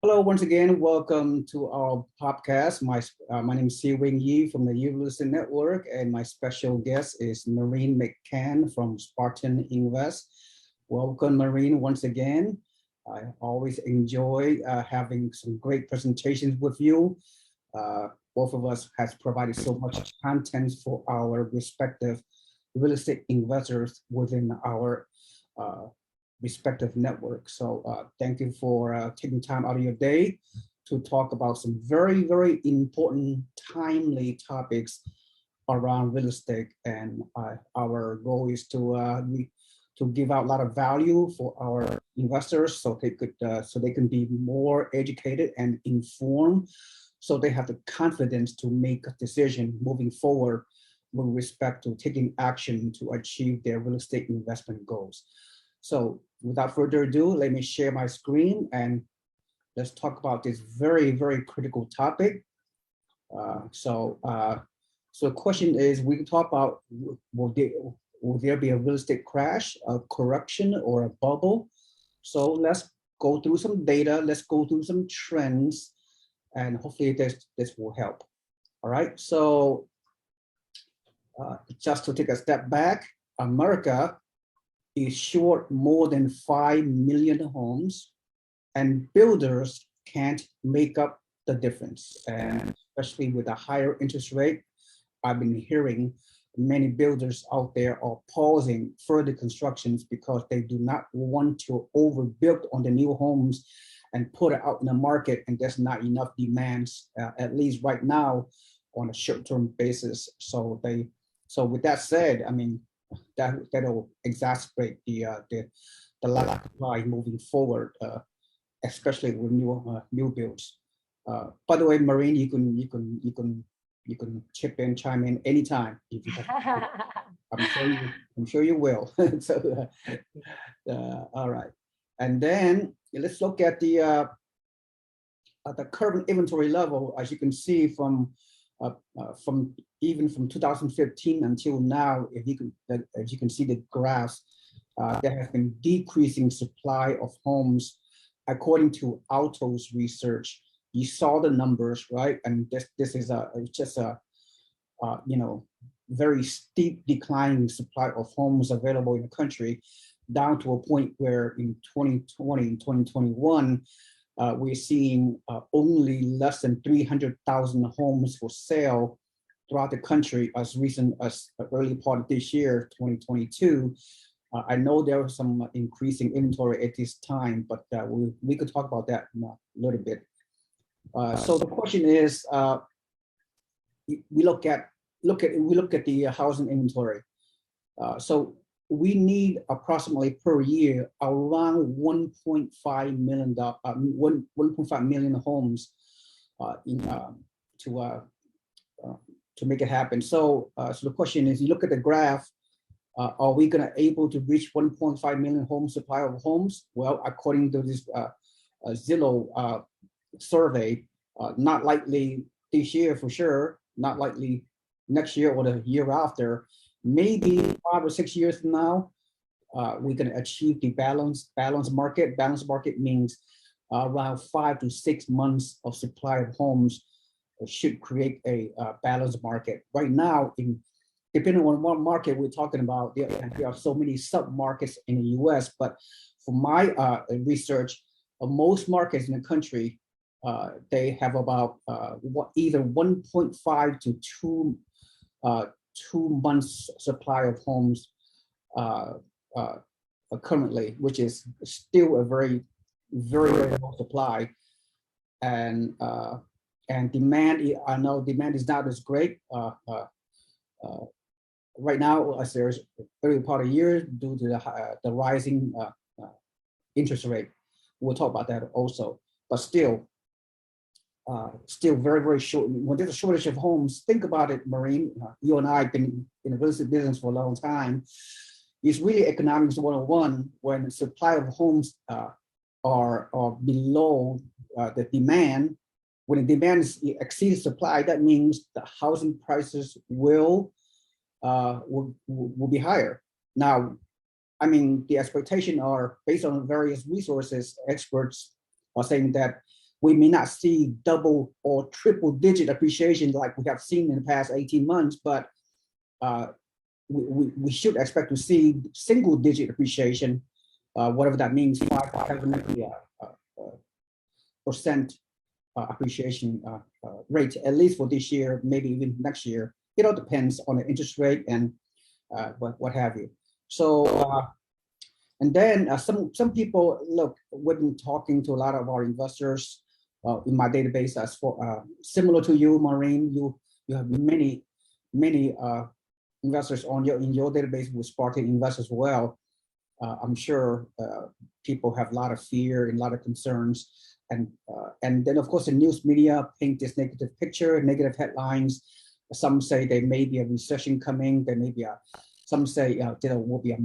Hello, once again. Welcome to our podcast. My name is Si Wing Yi from the Evolution Network, and my special guest is Maureen McCann from Spartan Invest. Welcome, Maureen, once again. I always enjoy having some great presentations with you. Uh, Both of us has provided so much content for our respective real estate investors within our uh, respective networks. So thank you for taking time out of your day to talk about some very, very important, timely topics around real estate. And our goal is to give out a lot of value for our investors so they can be more educated and informed, so they have the confidence to make a decision moving forward with respect to taking action to achieve their real estate investment goals. So without further ado, let me share my screen and let's talk about this very, very critical topic. So the question is, we can talk about will there be a real estate crash, a correction, or a bubble? So let's go through some data. Let's go through some trends, and hopefully this will help. All right. So just to take a step back, America is short more than 5 million homes, and builders can't make up the difference. And especially with a higher interest rate, I've been hearing many builders out there are pausing further constructions because they do not want to overbuild on the new homes and put it out in the market, and there's not enough demands, at least right now, on a short-term basis. So with that said, I mean, that'll exacerbate the lack of supply moving forward, especially with new builds. By the way, Maureen, you can chime in anytime if you have. I'm sure you will. So, all right, and then let's look at the current inventory level. As you can see from even from 2015 until now, if you can see the graphs, there has been decreasing supply of homes according to Alto's research. You saw the numbers, right? And this is just a very steep declining supply of homes available in the country, down to a point where in 2020 and 2021, we're seeing only less than 300,000 homes for sale throughout the country as recent as the early part of this year, 2022. I know there was some increasing inventory at this time, but we could talk about that in a little bit. So the question is, we look at the housing inventory. So we need approximately per year around 1.5 million homes to make it happen. So the question is, you look at the graph, are we going to able to reach 1.5 million home supply of homes? Well, according to this Zillow survey, not likely this year for sure, not likely next year or the year after. Maybe 5 or 6 years from now, we're going to achieve the balanced market. Balanced market means around 5 to 6 months of supply of homes should create a balanced market. Right now, depending on what market we're talking about, there are so many sub-markets in the US, but for my research, most markets in the country, they have about either 1.5 to 2 months supply of homes currently, which is still a very, very, very low supply. And demand, I know demand is not as great right now as there's early part of the year due to the rising interest rate. We'll talk about that also, but still very, very short. When there's a shortage of homes, think about it, Maureen. You and I have been in the real estate business for a long time. It's really economics 101 when the supply of homes are below the demand. When the demand exceeds supply, that means the housing prices will be higher. Now, I mean, the expectation are based on various resources. Experts are saying that we may not see double or triple digit appreciation like we have seen in the past 18 months, but we should expect to see single digit appreciation, whatever that means, 5 to 7% appreciation rate, at least for this year, maybe even next year. It all depends on the interest rate and what have you. So, and then some people, look, we've been talking to a lot of our investors in my database as for similar to you, Maureen. You have many investors in your database with Spartan investors as well. I'm sure people have a lot of fear and a lot of concerns. And then, of course, the news media paint this negative picture, negative headlines. Some say there may be a recession coming. There may be some say there will be a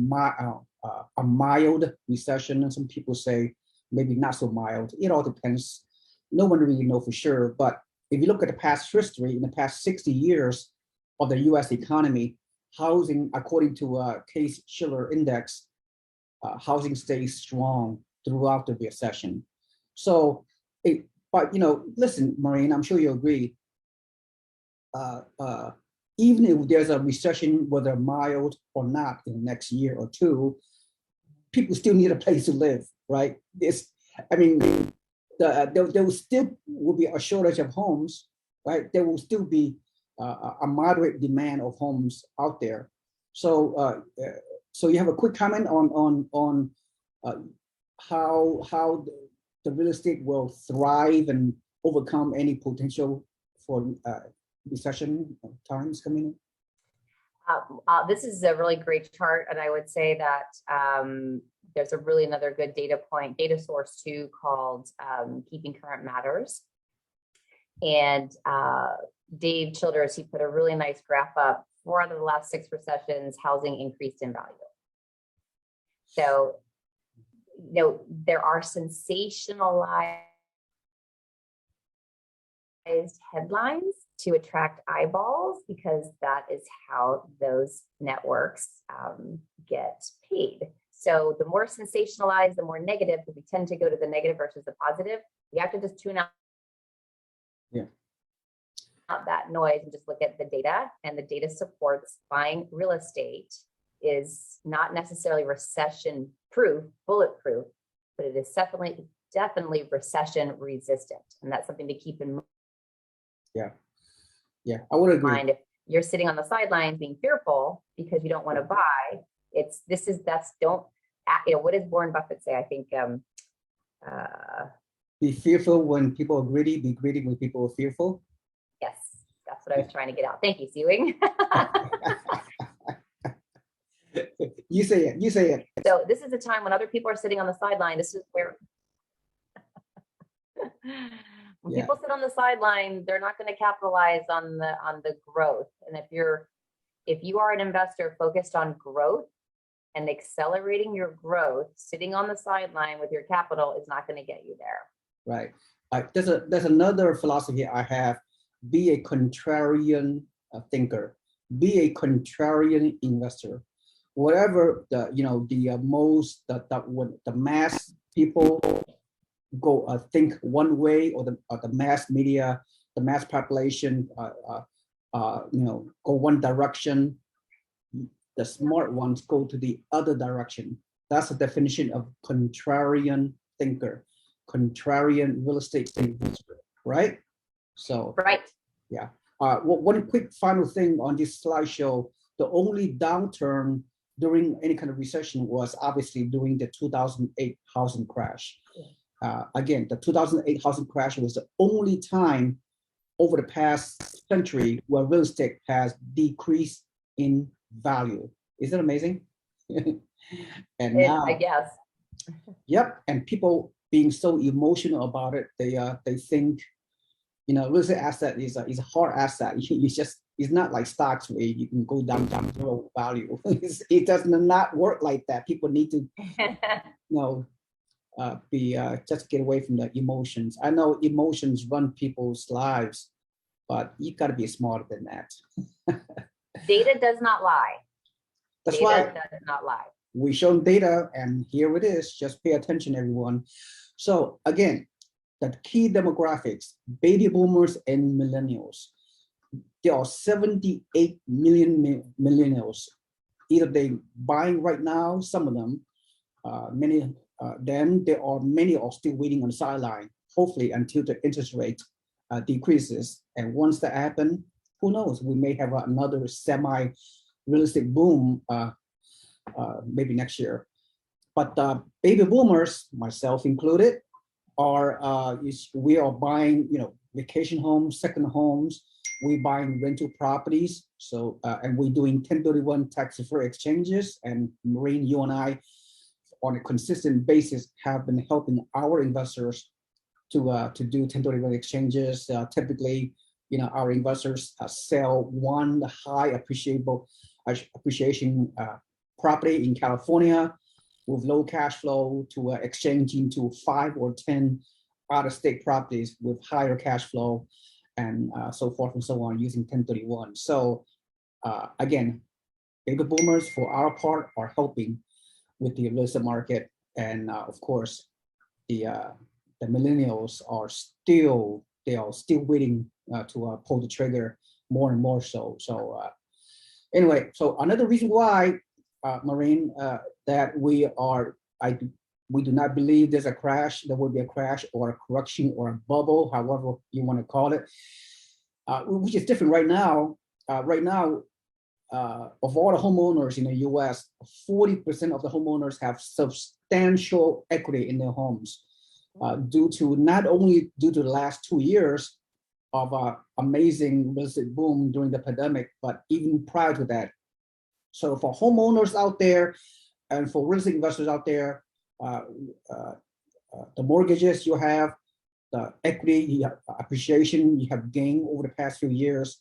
mild recession, and some people say maybe not so mild. It all depends. No one really knows for sure. But if you look at the past history, in the past 60 years of the U.S. economy, housing, according to Case-Shiller Index, housing stays strong throughout the recession. So, but listen, Maureen, I'm sure you agree. Even if there's a recession, whether mild or not, in the next year or two, people still need a place to live, right? There will still be a shortage of homes, right? There will still be a moderate demand of homes out there. So, so you have a quick comment on how the real estate will thrive and overcome any potential for recession times coming in? This is a really great chart, and I would say that there's another good data source too, called Keeping Current Matters. And Dave Childers, he put a really nice graph up. 4 out of the last 6 recessions, housing increased in value. So, there are sensationalized headlines to attract eyeballs, because that is how those networks get paid. So the more sensationalized, the more negative, because we tend to go to the negative versus the positive. You have to just tune out that noise and just look at the data, and the data supports buying real estate is not necessarily recession proof, bulletproof, but it is definitely recession resistant, and that's something to keep in mind. Yeah, I would agree. If you're sitting on the sidelines being fearful because you don't want to buy, what does Warren Buffett say? I think be fearful when people are greedy, be greedy when people are fearful. Yes, that's what I was trying to get out. Thank you, Sewing. You say it. So this is a time when other people are sitting on the sideline. This is where when people sit on the sideline, they're not going to capitalize on the growth. And if you are an investor focused on growth and accelerating your growth, sitting on the sideline with your capital is not going to get you there. Right. There's another philosophy I have: be a contrarian thinker, be a contrarian investor. Whatever the mass people go think one way, or the mass media, the mass population go one direction, the smart ones go to the other direction. That's the definition of contrarian thinker, contrarian real estate investor, right? So right. Yeah. One quick final thing on this slideshow: the only downturn during any kind of recession was obviously during the 2008 housing crash. Again, the 2008 housing crash was the only time over the past century where real estate has decreased in value. Is that amazing? And now, I guess. Yep. And people being so emotional about it, they think, real estate asset is a hard asset. It's not like stocks where you can go down zero value. It does not work like that. People need to, just get away from the emotions. I know emotions run people's lives, but you got to be smarter than that. Data does not lie. That's data right. Does not lie. We shown data, and here it is. Just pay attention, everyone. So again, the key demographics, baby boomers and millennials. There are 78 million millennials. Either they buying right now, some of them, many then there are many are still waiting on the sideline, hopefully until the interest rate decreases. And once that happens, who knows, we may have another semi real estate boom maybe next year. But baby boomers, myself included, we are buying, vacation homes, second homes. We buying rental properties. So and we're doing 1031 tax-deferred exchanges. And Maureen, you and I, on a consistent basis, have been helping our investors to do 1031 exchanges. Typically, our investors sell one high appreciation property in California with low cash flow to exchange into 5 or 10 out-of-state properties with higher cash flow, and so forth and so on, using 1031. So again, baby boomers for our part are helping with the real estate market, and of course the millennials are still waiting to pull the trigger more and more so. Anyway, so another reason why, Maureen, that we do not believe there will be a crash or a correction or a bubble, however you want to call it, which is different right now. Of all the homeowners in the U.S., 40% of the homeowners have substantial equity in their homes, due to the last 2 years of amazing real estate boom during the pandemic, but even prior to that. So for homeowners out there and for real estate investors out there, the mortgages you have, the equity, you have appreciation you have gained over the past few years,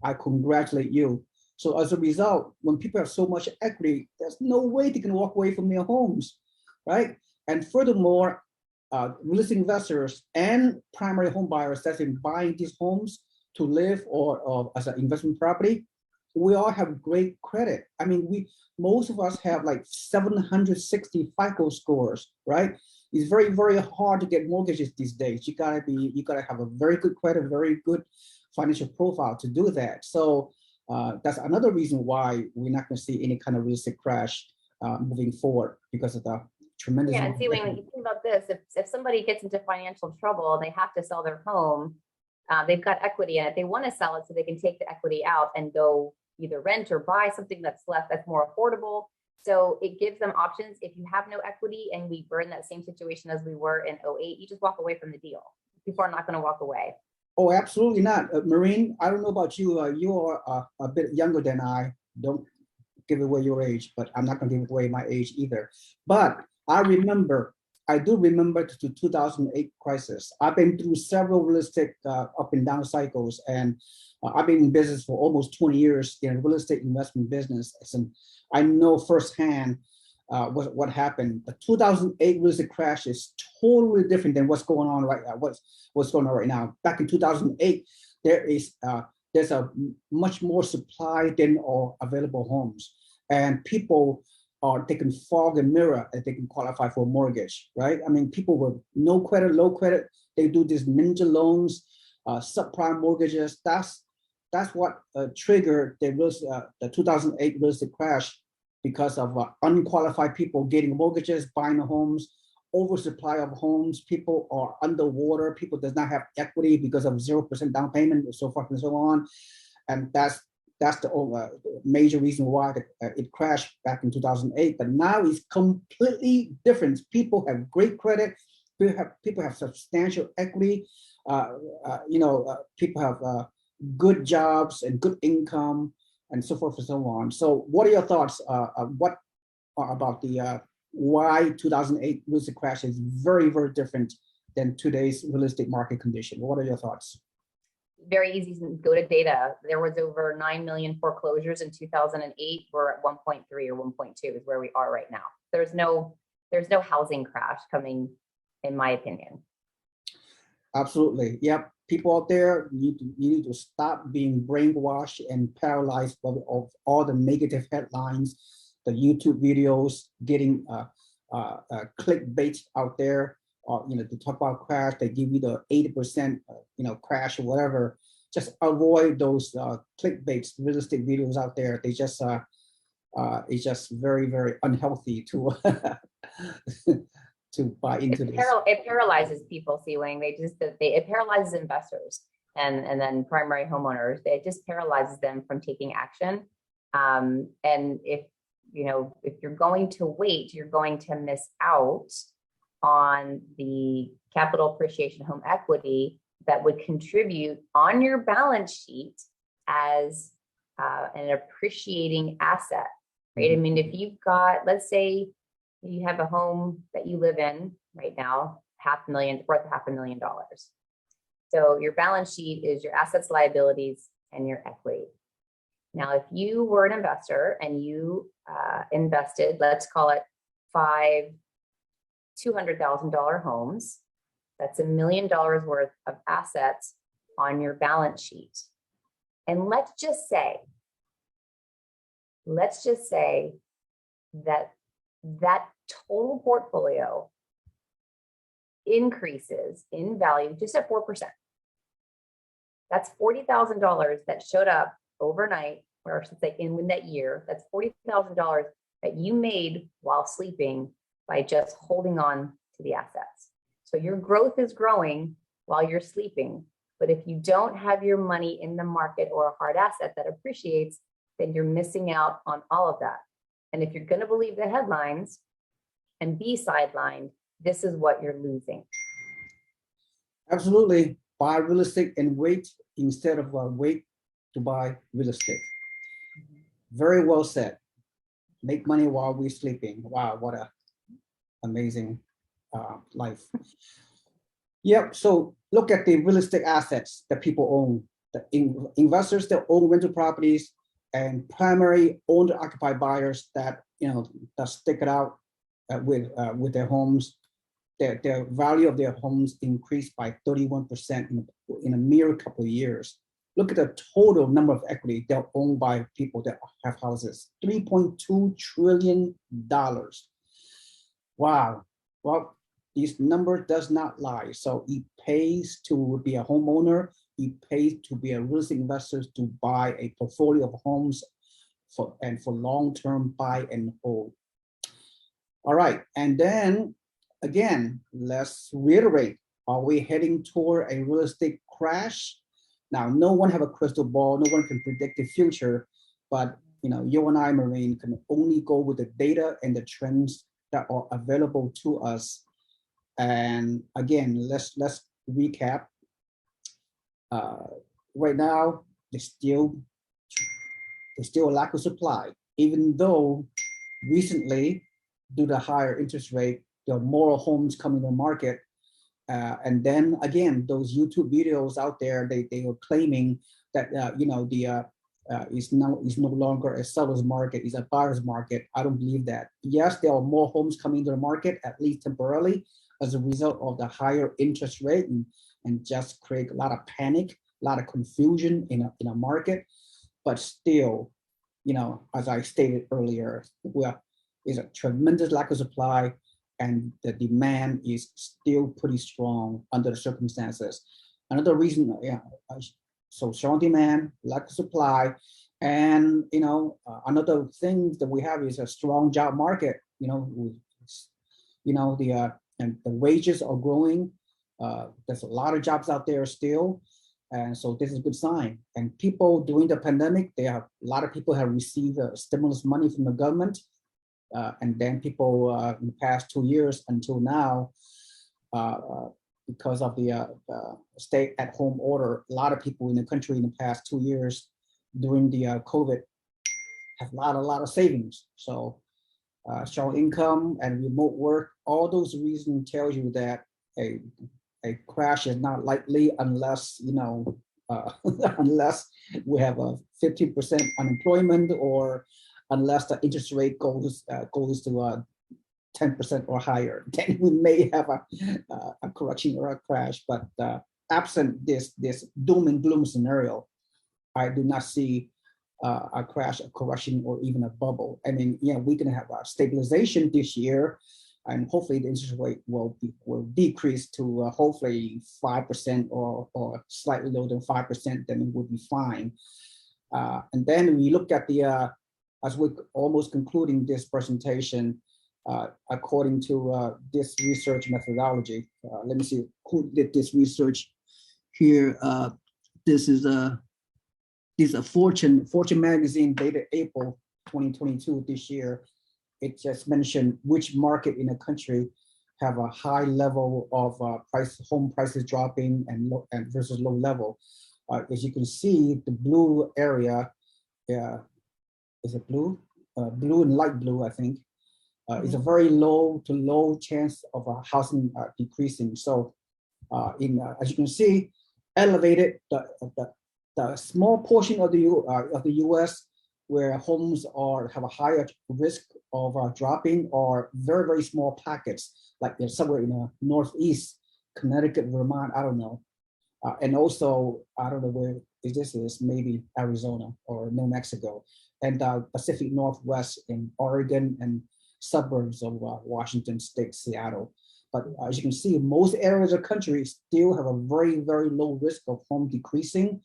I congratulate you. So as a result, when people have so much equity, there's no way they can walk away from their homes, right? And furthermore, real estate investors and primary home buyers that's in buying these homes to live or as an investment property, we all have great credit. I mean, most of us have like 760 FICO scores, right? It's very, very hard to get mortgages these days. You gotta have a very good credit, very good financial profile to do that. So that's another reason why we're not going to see any kind of real estate crash moving forward, because of the tremendous. Yeah, and see, when you think about this, if somebody gets into financial trouble and they have to sell their home, they've got equity in it. They want to sell it so they can take the equity out and go either rent or buy something that's more affordable. So it gives them options. If you have no equity and we were in that same situation as we were in 2008, you just walk away from the deal. People are not going to walk away. Oh, absolutely not. Maureen, I don't know about you. You are a bit younger than I. Don't give away your age, but I'm not going to give away my age either. But I do remember the 2008 crisis. I've been through several real estate up and down cycles, and I've been in business for almost 20 years in real estate investment business. And I know firsthand what happened. The 2008 real estate crash is totally different than what's going on right now. What's going on right now? Back in 2008, there's a much more supply than available homes, and people they can fog and mirror and they can qualify for a mortgage, right? I mean, people with no credit, low credit, they do these ninja loans, subprime mortgages. That's what triggered the 2008 real estate crash, because of unqualified people getting mortgages, buying homes, oversupply of homes. People are underwater. People does not have equity because of 0% down payment, and so forth and so on. And that's the major reason why it crashed back in 2008. But now it's completely different. People have great credit. People have substantial equity. People have good jobs and good income, and so forth and so on. So what are your thoughts about the why 2008 real estate crash is very, very different than today's real estate market condition? What are your thoughts? Very easy to go to data. There was over 9 million foreclosures in 2008. We're at 1.3 or 1.2 is where we are right now. There's no housing crash coming, in my opinion. Absolutely. Yep. People out there, you need to stop being brainwashed and paralyzed of all the negative headlines, the YouTube videos, getting clickbait out there. to talk about crash, they give you the 80%, crash or whatever. Just avoid those clickbait real estate videos out there. They just it's just very, very unhealthy to to buy into this. It paralyzes people, Sealing. It paralyzes investors and then primary homeowners. It just paralyzes them from taking action. And if you're going to wait, you're going to miss out on the capital appreciation home equity that would contribute on your balance sheet as an appreciating asset, right? I mean, if you've got, let's say you have a home that you live in right now, worth $500,000. So your balance sheet is your assets, liabilities, and your equity. Now, if you were an investor and you invested, let's call it 5 $200,000 homes, that's $1 million worth of assets on your balance sheet. And let's just say that total portfolio increases in value just at 4%. That's $40,000 that showed up overnight, or I should say in that year. That's $40,000 that you made while sleeping by just holding on to the assets. So your growth is growing while you're sleeping. But if you don't have your money in the market or a hard asset that appreciates, then you're missing out on all of that. And if you're going to believe the headlines and be sidelined, this is what you're losing. Absolutely. Buy real estate and wait instead of wait to buy real estate. Very well said. Make money while we're sleeping. Wow, what a amazing life. Yep. So look at the real estate assets that people own. The investors that own rental properties and primary owner-occupied buyers that that stick it out with their homes. Their value of their homes increased by 31% in a mere couple of years. Look at the total number of equity they're owned by people that have houses, $3.2 trillion. Wow. Well, this number does not lie. So it pays to be a homeowner. It pays to be a real estate investor to buy a portfolio of homes for long-term buy and hold. All right. And then again, let's reiterate, are we heading toward a real estate crash? Now, no one have a crystal ball. No one can predict the future, but you and I, Maureen, can only go with the data and the trends that are available to us. And again, let's recap. Right now, there's still a lack of supply, even though recently, due to higher interest rate, there are more homes coming to the market. And then again, those YouTube videos out there, they were claiming that is no longer a seller's market, it's a buyer's market. I don't believe that. Yes, there are more homes coming to the market, at least temporarily, as a result of the higher interest rate and just create a lot of panic, a lot of confusion in a market. But still, as I stated earlier, there's a tremendous lack of supply, and the demand is still pretty strong under the circumstances. Another reason, so strong demand, lack of supply, and another thing that we have is a strong job market. And the wages are growing. There's a lot of jobs out there still, and so this is a good sign. And people during the pandemic, a lot of people have received stimulus money from the government. And then people in the past 2 years until now, because of the stay-at-home order, a lot of people in the country in the past 2 years during the COVID have a lot of savings. So strong income and remote work, all those reasons tell you that a crash is not likely unless unless we have a 15% unemployment, or unless the interest rate goes to 10% or higher, then we may have a correction or a crash. But absent this doom and gloom scenario, I do not see a crash, a correction, or even a bubble. I mean, we're going to have a stabilization this year. and hopefully the interest rate will decrease to hopefully 5% or slightly lower than 5%, then it would be fine. And then we look at the, as we're almost concluding this presentation, according to this research methodology. Let me see who did this research here. This is a Fortune magazine dated April 2022 this year. It just mentioned which market in the country have a high level of home prices dropping and versus low level. As you can see, the blue area, is it blue? Blue and light blue, I think, is a very low to low chance of housing decreasing. So, as you can see, elevated the small portion of the U.S. where homes have a higher risk of dropping, or very, very small pockets, like somewhere in the Northeast, Connecticut, Vermont, I don't know. And also, I don't know where this is, maybe Arizona or New Mexico, and Pacific Northwest in Oregon and suburbs of Washington State, Seattle. But as you can see, most areas of the country still have a very, very low risk of home decreasing.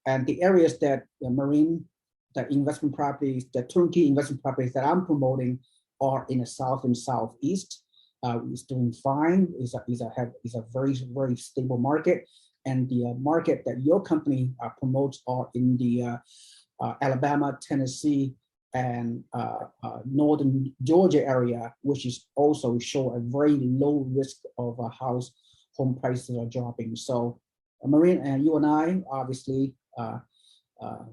And the areas that the investment properties, the turnkey investment properties that I'm promoting are in the South and Southeast. It's doing fine. It's a very, very stable market. And the market that your company promotes are in the Alabama, Tennessee, and northern Georgia area, which is also show a very low risk of home prices are dropping. So Maureen and you and I, obviously,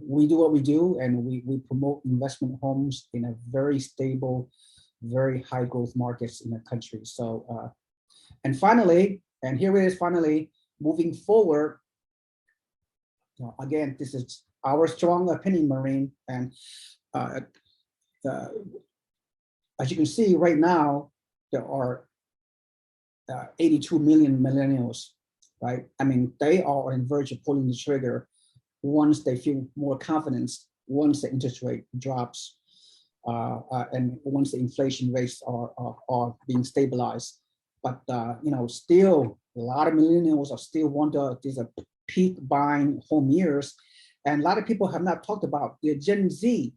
we do what we do, and we promote investment homes in a very stable, very high growth markets in the country. So, and finally, and here it is finally, moving forward, again, this is our strong opinion, Maureen, and as you can see right now, there are 82 million millennials, right? I mean, they are on the verge of pulling the trigger once they feel more confidence, once the interest rate drops, and once the inflation rates are being stabilized. But still a lot of millennials are still wonder, these are peak buying home years, and a lot of people have not talked about the Gen Z.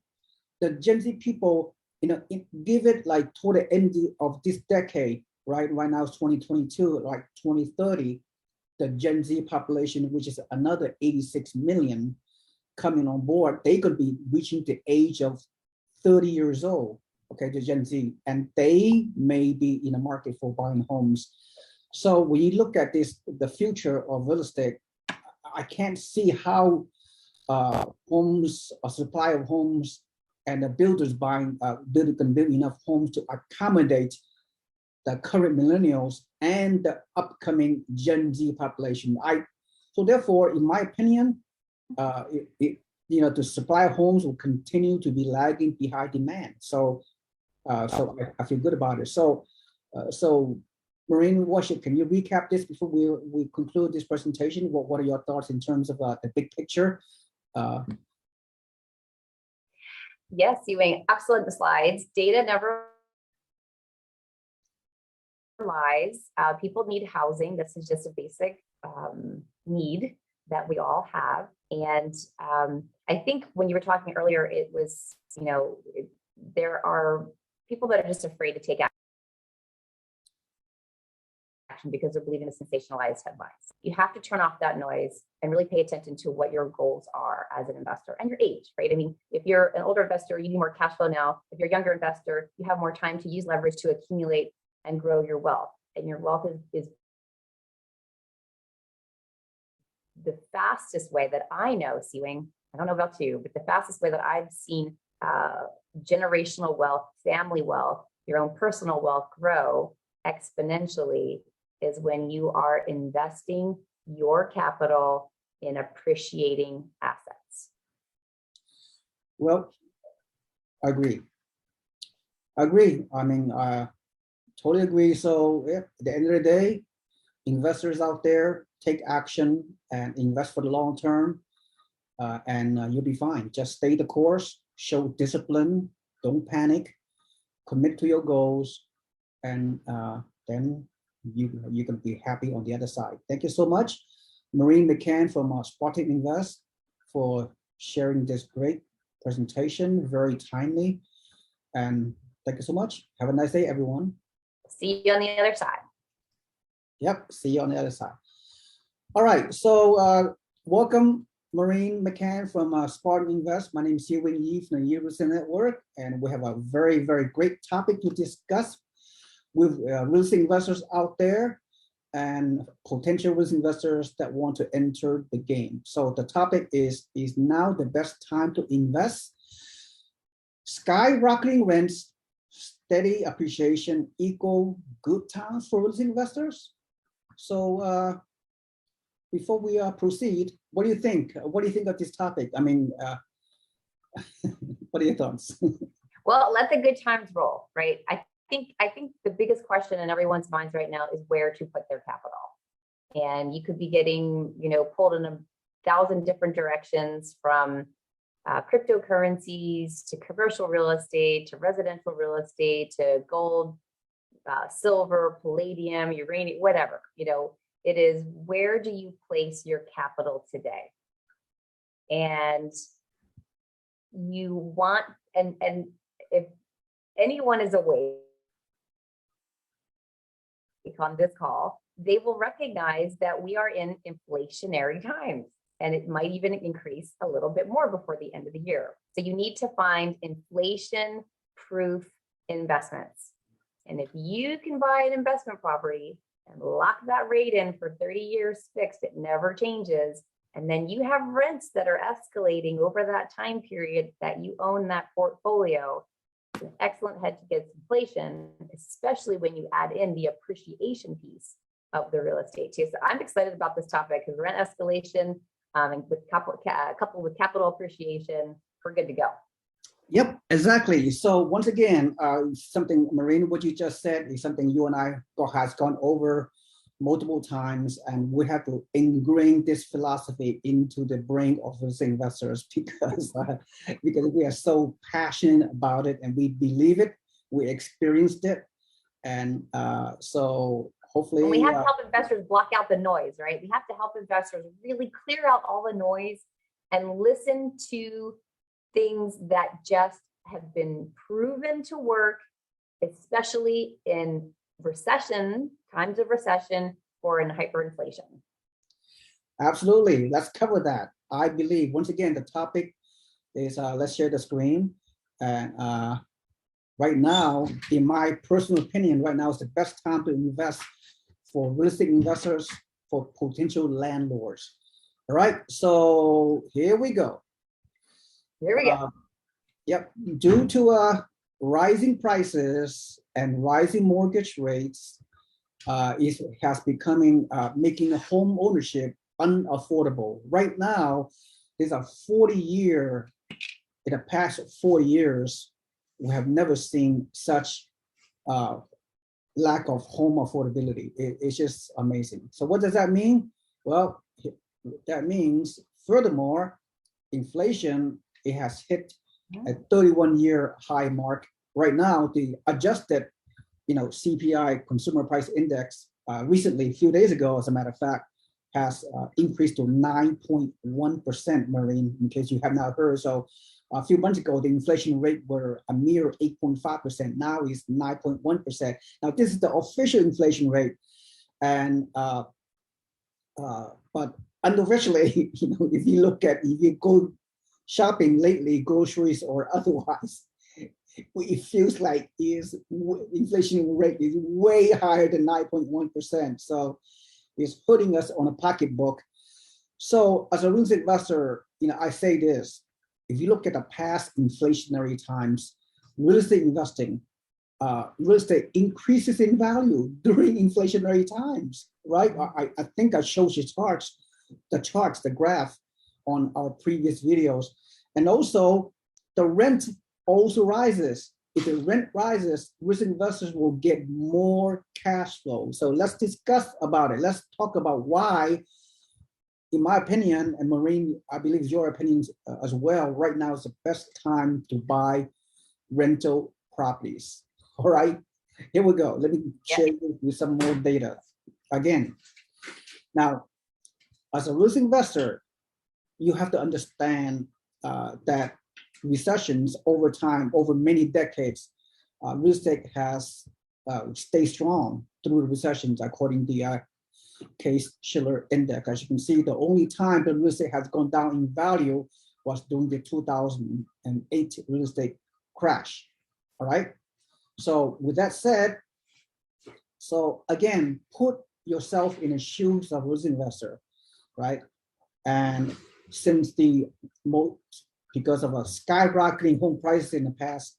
The Gen Z people, give it like toward the end of this decade, right? Right now it's 2022, like 2030, the Gen Z population, which is another 86 million coming on board, they could be reaching the age of 30 years old, okay, the Gen Z, and they may be in the market for buying homes. So when you look at this, the future of real estate, I can't see how homes, a supply of homes, and the builders can build enough homes to accommodate the current millennials and the upcoming Gen Z population. So therefore, in my opinion, the supply of homes will continue to be lagging behind demand. So, so I feel good about it. So, Maureen, can you recap this before we conclude this presentation? What are your thoughts in terms of the big picture? Yes, Ewing, excellent slides. Data never lies. People need housing. This is just a basic need that we all have. And I think when you were talking earlier, it was, there are people that are just afraid to take action because they're believing the sensationalized headlines. You have to turn off that noise and really pay attention to what your goals are as an investor and your age, right? I mean, if you're an older investor, you need more cash flow now. If you're a younger investor, you have more time to use leverage to accumulate and grow your wealth. And your wealth is the fastest way that I know, Ewing, I don't know about you, but the fastest way that I've seen generational wealth, family wealth, your own personal wealth grow exponentially is when you are investing your capital in appreciating assets. Well, I agree. I mean, totally agree. So yeah, at the end of the day, investors out there, take action and invest for the long term, and you'll be fine. Just stay the course, show discipline, don't panic, commit to your goals, and then you can be happy on the other side. Thank you so much, Maureen McCann from Spartan Invest, for sharing this great presentation, very timely. And thank you so much. Have a nice day, everyone. See you on the other side. Yep, see you on the other side. All right, so welcome, Maureen McCann from Spartan Invest. My name is Siwing Yi from the University Network, and we have a very, very great topic to discuss with real estate investors out there and potential real estate investors that want to enter the game. So the topic is now the best time to invest? Skyrocketing rents, steady appreciation equal good times for real estate investors? So before we proceed, what do you think? What do you think of this topic? I mean, what are your thoughts? Well, let the good times roll, right? I think the biggest question in everyone's minds right now is where to put their capital. And you could be getting, pulled in 1,000 different directions, from cryptocurrencies to commercial real estate to residential real estate to gold, silver, palladium, uranium, whatever. It is, where do you place your capital today? And you want, and if anyone is awake on this call, they will recognize that we are in inflationary times, and it might even increase a little bit more before the end of the year. So you need to find inflation-proof investments. And if you can buy an investment property and lock that rate in for 30 years fixed, it never changes, and then you have rents that are escalating over that time period that you own that portfolio, it's an excellent hedge against inflation, especially when you add in the appreciation piece of the real estate too. So I'm excited about this topic because rent escalation and with coupled with capital appreciation, we're good to go. Yep, exactly. So once again, something, Maureen, what you just said is something you and I has gone over multiple times, and we have to ingrain this philosophy into the brain of those investors because we are so passionate about it and we believe it, we experienced it, and so hopefully. And we have to help investors block out the noise, right? We have to help investors really clear out all the noise and listen to things that just have been proven to work, especially in times of recession, or in hyperinflation. Absolutely, let's cover that. I believe, once again, the topic is, let's share the screen. And right now, in my personal opinion, right now is the best time to invest for real estate investors, for potential landlords. All right, so here we go. Here we go. Yep, due to rising prices and rising mortgage rates, it has becoming making home ownership unaffordable. Right now, there's a 40-year, in the past 4 years, we have never seen such lack of home affordability. It's just amazing. So what does that mean? Well, that means, furthermore, inflation, it has hit a 31-year high mark. Right now, the adjusted, CPI, Consumer Price Index, recently, a few days ago, as a matter of fact, has increased to 9.1%, Maureen, in case you have not heard. So a few months ago, the inflation rate were a mere 8.5%. Now it's 9.1%. Now this is the official inflation rate, and but unofficially, if you go shopping lately, groceries or otherwise, it feels like inflation rate is way higher than 9.1%. So it's hurting us on a pocketbook. So as a real estate investor, I say this: if you look at the past inflationary times, real estate investing, real estate increases in value during inflationary times, right? I think I showed you the graph on our previous videos. And also the rent also rises. If the rent rises, risk investors will get more cash flow. So let's discuss about it. Let's talk about why, in my opinion, and Maureen, I believe your opinions as well, right now is the best time to buy rental properties. All right. Here we go. Let me Yeah. share with some more data. Again, now, as a risk investor, you have to understand that recessions over time, over many decades, real estate has stayed strong through the recessions, according to the Case-Shiller Index. As you can see, the only time the real estate has gone down in value was during the 2008 real estate crash. All right. So with that said, so again, put yourself in the shoes of a risk investor, right? And since because of a skyrocketing home prices in the past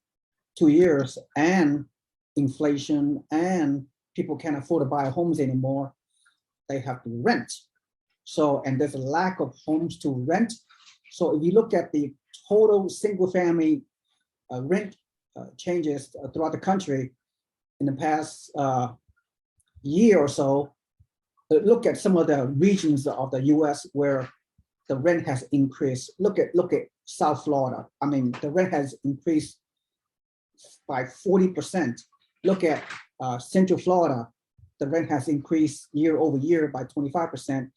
2 years and inflation and people can't afford to buy homes anymore, they have to rent. So, and there's a lack of homes to rent. So if you look at the total single family rent changes throughout the country in the past year or so, look at some of the regions of the US where the rent has increased. Look at South Florida. I mean, the rent has increased by 40%. Look at Central Florida. The rent has increased year over year by 25%.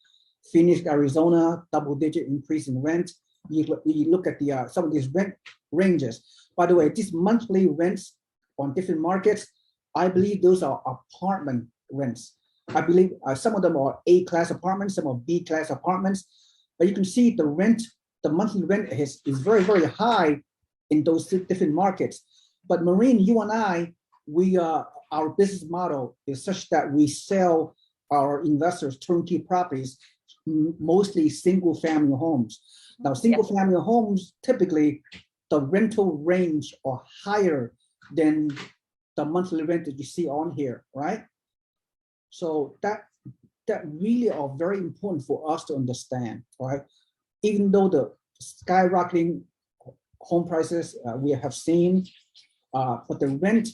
Phoenix, Arizona, double-digit increase in rent. You look at the some of these rent ranges. By the way, these monthly rents on different markets, I believe those are apartment rents. I believe some of them are A-class apartments, some are B-class apartments. But you can see the rent, the monthly rent is very, very high in those different markets. But Maureen, you and I, our business model is such that we sell our investors turnkey properties, mostly single family homes. Now, single family homes, typically the rental range are higher than the monthly rent that you see on here, right? So that really are very important for us to understand, right? Even though the skyrocketing home prices we have seen, but the rent,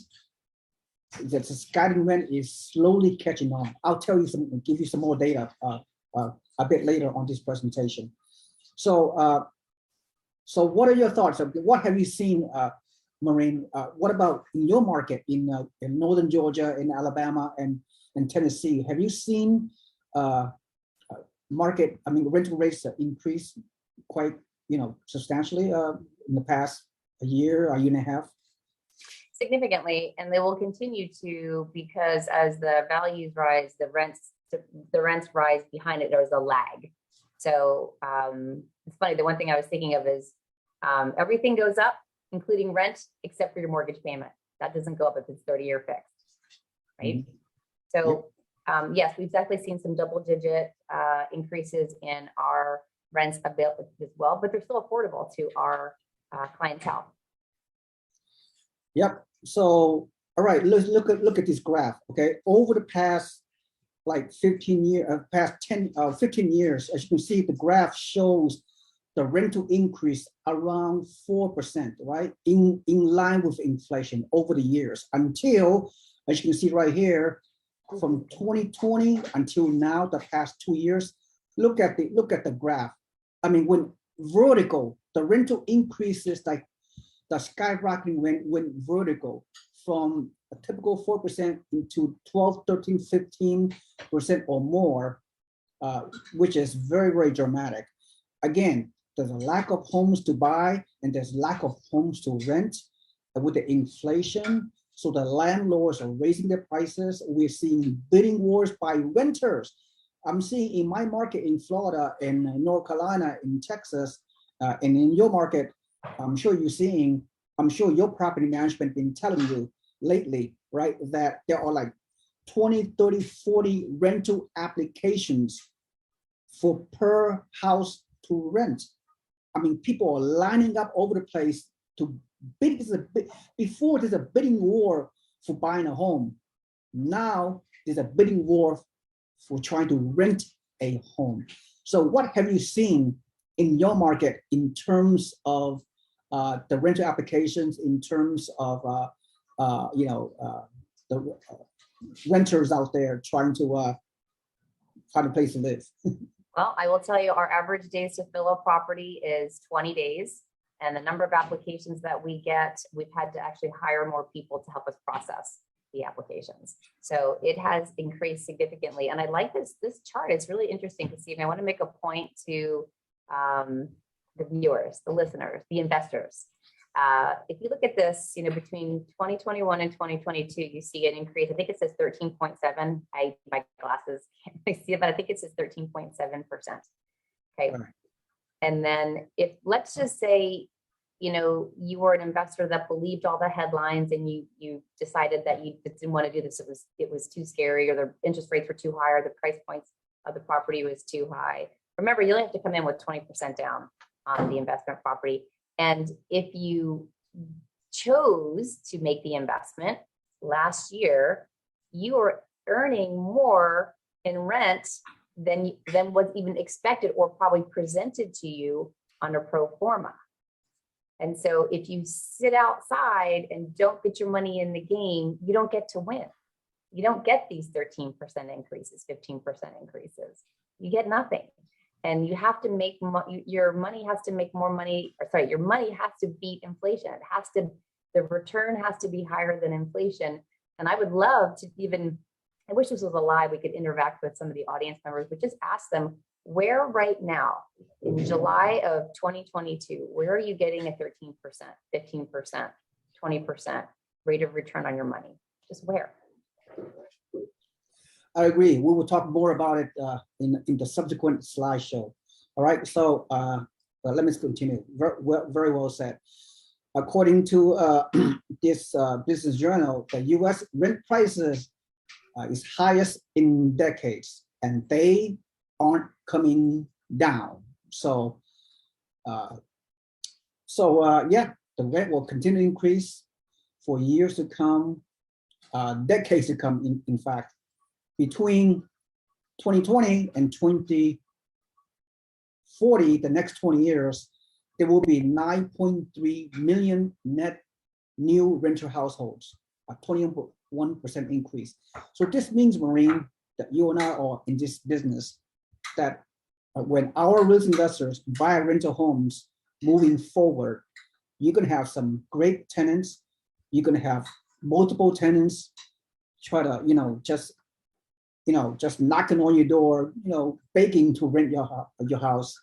the skyrocketing rent is slowly catching on. I'll give you some more data a bit later on this presentation. So, so what are your thoughts? What have you seen, Maureen? What about in your market in northern Georgia, in Alabama, and Tennessee? Have you seen rental rates increase quite, substantially in the past year and a half? Significantly, and they will continue to, because as the values rise, the rents rise behind it. There's a lag. So it's funny. The one thing I was thinking of is everything goes up, including rent, except for your mortgage payment. That doesn't go up if it's 30-year fixed, right? Mm-hmm. So yes, we've definitely seen some double-digit increases in our rents a bit as well, but they're still affordable to our clientele. Yep. So, all right, let's look at this graph. Okay, over the past 15 years, as you can see, the graph shows the rental increase around 4%, right? In line with inflation over the years until, as you can see right here, from 2020 until now, the past 2 years. Look at the graph. I mean, when vertical, the rental increases like the skyrocketing went vertical from a typical 4% into 12, 13, 15% or more, which is very, very dramatic. Again, there's a lack of homes to buy and there's lack of homes to rent with the inflation. So the landlords are raising their prices. We're seeing bidding wars by renters. I'm seeing in my market in Florida, in North Carolina, in Texas, and in your market, I'm sure your property management been telling you lately, right, that there are like 20, 30, 40 rental applications for per house to rent. I mean, people are lining up over the place to bid. Before there's a bidding war for buying a home. Now there's a bidding war for trying to rent a home. So what have you seen in your market in terms of the rental applications, in terms of the renters out there trying to find a place to live? Well, I will tell you, our average days to fill a property is 20 days. And the number of applications that we get, we've had to actually hire more people to help us process. the applications. So it has increased significantly. And I like this chart. It's really interesting to see. And I want to make a point to the viewers, the listeners, the investors. If you look at this, between 2021 and 2022, you see an increase. I think it says 13.7. My glasses can't really see it, but I think it says 13.7%. Okay. Right. And then let's just say, you were an investor that believed all the headlines and you decided that you didn't want to do this. It was too scary, or the interest rates were too high, or the price points of the property was too high. Remember, you only have to come in with 20% down on the investment property. And if you chose to make the investment last year, you were earning more in rent than was even expected or probably presented to you on a pro forma. And so if you sit outside and don't get your money in the game, you don't get to win. You don't get these 13% increases, 15% increases. You get nothing. And you have to make your money has to make more money, your money has to beat inflation. The return has to be higher than inflation. And I would love to I wish this was a live, we could interact with some of the audience members, but just ask them, where right now in July of 2022, where are you getting a 13%, 15%, 20% rate of return on your money? Just where? I agree. We will talk more about it in the subsequent slideshow. All right. So let me continue. Very well said. According to this business journal, the U.S. rent prices is highest in decades, and they aren't coming down. So, yeah, the rent will continue to increase for years to come, decades to come. In fact, between 2020 and 2040, the next 20 years, there will be 9.3 million net new renter households, a 21% increase. So this means, Maureen, that you and I are in this business, that when our real investors buy rental homes moving forward, you're going to have some great tenants. You're going to have multiple tenants try to, just knocking on your door, begging to rent your house.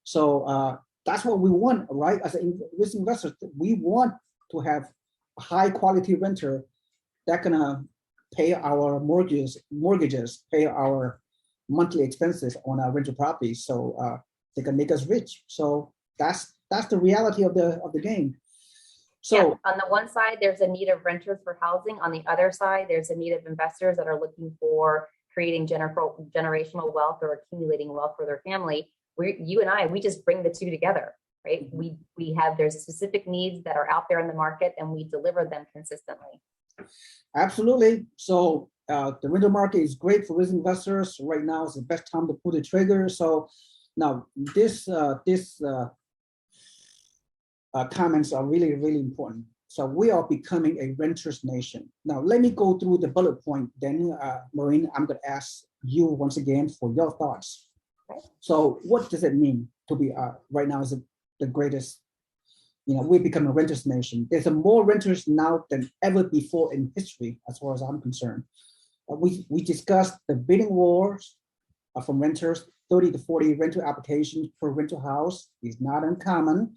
So that's what we want, right? As risk investors, we want to have a high quality renter that can pay our mortgages, pay our monthly expenses on our rental properties, so they can make us rich. So that's the reality of the game. So yeah, on the one side, there's a need of renters for housing. On the other side, there's a need of investors that are looking for creating generational wealth or accumulating wealth for their family. You and I, we just bring the two together, right? There's specific needs that are out there in the market, and we deliver them consistently. Absolutely. So the rental market is great for risk investors. Right now is the best time to pull the trigger. So now this comments are really, really important. So we are becoming a renters nation. Now, let me go through the bullet point. Then, Maureen, I'm going to ask you once again for your thoughts. Okay. So what does it mean to be right now is the greatest, we become a renters nation. There's more renters now than ever before in history, as far as I'm concerned. We discussed the bidding wars from renters. 30 to 40 rental applications per rental house is not uncommon.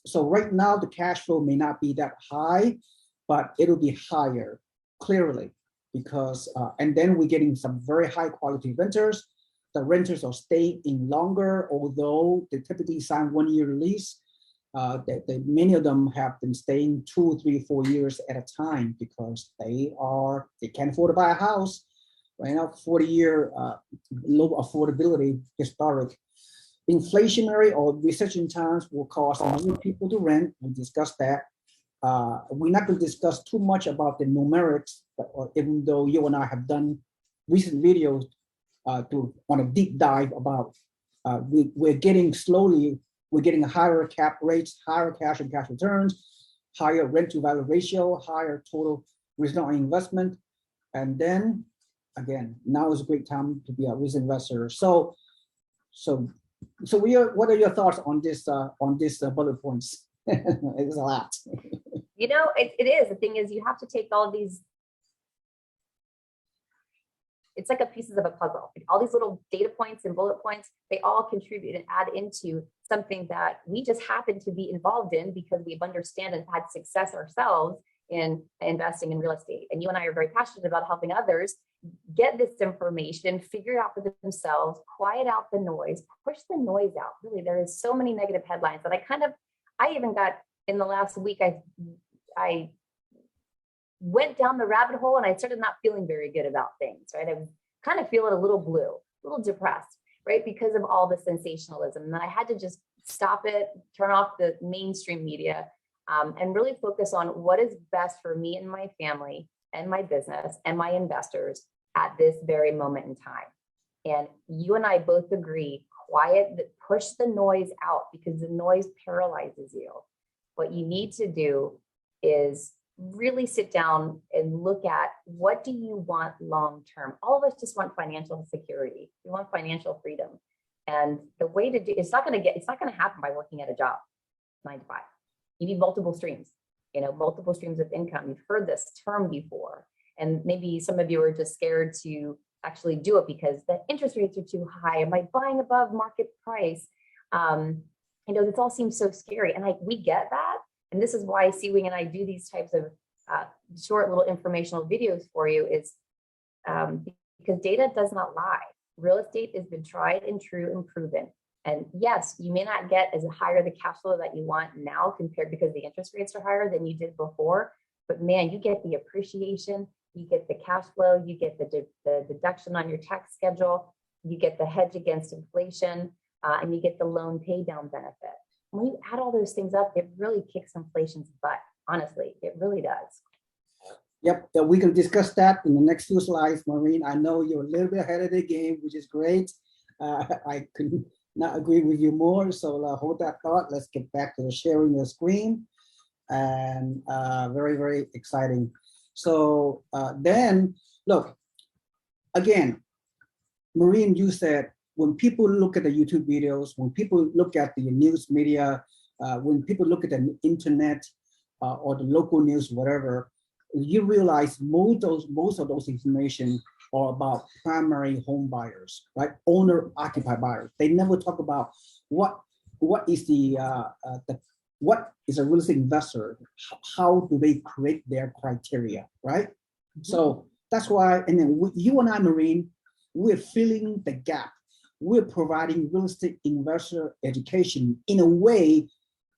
So right now, the cash flow may not be that high, but it'll be higher, clearly, because, and then we're getting some very high quality renters. The renters are staying in longer, although they typically sign 1 year lease. Many of them have been staying 2, 3, 4 years at a time because they can't afford to buy a house. Right now, 40-year low affordability, historic. Inflationary or recession times will cause more people to rent. We discussed that. We're not going to discuss too much about the numerics, even though you and I have done recent videos on a deep dive about we're getting higher cap rates, higher cash and cash returns, higher rent to value ratio, higher total return on investment. And then again, now is a great time to be a risk investor. So what are your thoughts on this bullet points? It's a lot. You know, it is. The thing is, you have to take all of these, it's like a pieces of a puzzle. All these little data points and bullet points, they all contribute and add into something that we just happen to be involved in because we've understand and had success ourselves in investing in real estate. And you and I are very passionate about helping others get this information, figure it out for themselves, quiet out the noise, push the noise out. Really, there is so many negative headlines that I even got in the last week, I went down the rabbit hole and I started not feeling very good about things, right? I was kind of feeling a little blue, a little depressed, right? Because of all the sensationalism. And then I had to just stop it, turn off the mainstream media, and really focus on what is best for me and my family and my business and my investors at this very moment in time. And you and I both agree, push the noise out because the noise paralyzes you. What you need to do is really sit down and look at what do you want long term. All of us just want financial security. We want financial freedom. And the way to do it's not going to happen by working at a job 9 to 5. You need multiple streams, multiple streams of income. You've heard this term before. And maybe some of you are just scared to actually do it because the interest rates are too high. Am I buying above market price? This all seems so scary. And we get that. And this is why Seawing and I do these types of short little informational videos for you is because data does not lie. Real estate has been tried and true and proven. And yes, you may not get as higher the cash flow that you want now compared because the interest rates are higher than you did before. But man, you get the appreciation, you get the cash flow, you get the deduction on your tax schedule, you get the hedge against inflation, and you get the loan pay down benefit. When you add all those things up, it really kicks inflation's butt. Honestly, it really does. Yep, we can discuss that in the next few slides, Maureen. I know you're a little bit ahead of the game, which is great. I could not agree with you more. So hold that thought. Let's get back to the sharing the screen. And very, very exciting. So then, look, again, Maureen, you said, when people look at the YouTube videos, when people look at the news media, when people look at the internet or the local news, whatever, you realize most of those information are about primary home buyers, right? Owner-occupied buyers. They never talk about what is what is a real estate investor? How do they create their criteria, right? Mm-hmm. So that's why, and then you and I, Maureen, we're filling the gap. We're providing real estate investor education in a way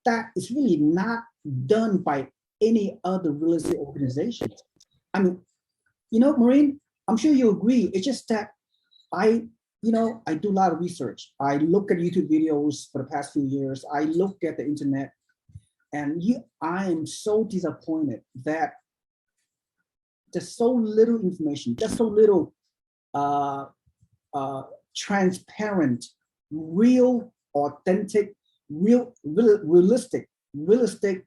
that is really not done by any other real estate organizations. I mean, Maureen, I'm sure you agree. It's just that I do a lot of research. I look at YouTube videos for the past few years. I look at the internet, and I am so disappointed that there's so little information, there's so little transparent, real, authentic, realistic real estate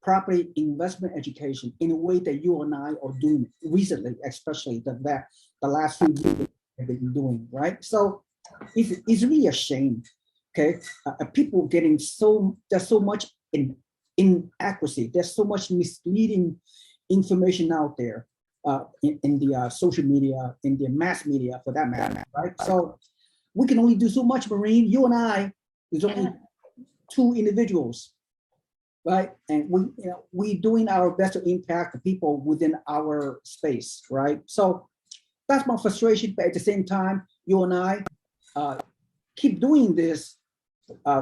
property investment education in a way that you and I are doing recently, especially the last few years that we've been doing, right? So it's really a shame, okay? People getting there's so much inaccuracy, there's so much misleading information out there in the social media, in the mass media for that matter, right? So we can only do so much, Maureen. You and I, there's only two individuals, right? And we doing our best to impact the people within our space, right? So that's my frustration, but at the same time, you and I keep doing this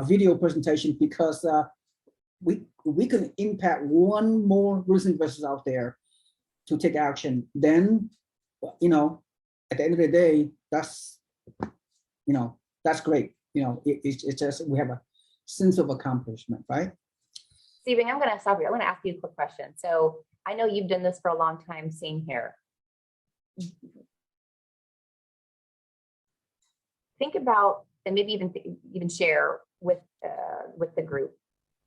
video presentation because we can impact one more real estate investors out there to take action. Then, at the end of the day, that's great. It's just we have a sense of accomplishment, right? Stephen, I'm going to stop you. I'm going to ask you a quick question. So I know you've done this for a long time, same here. Think about, and maybe even share with the group,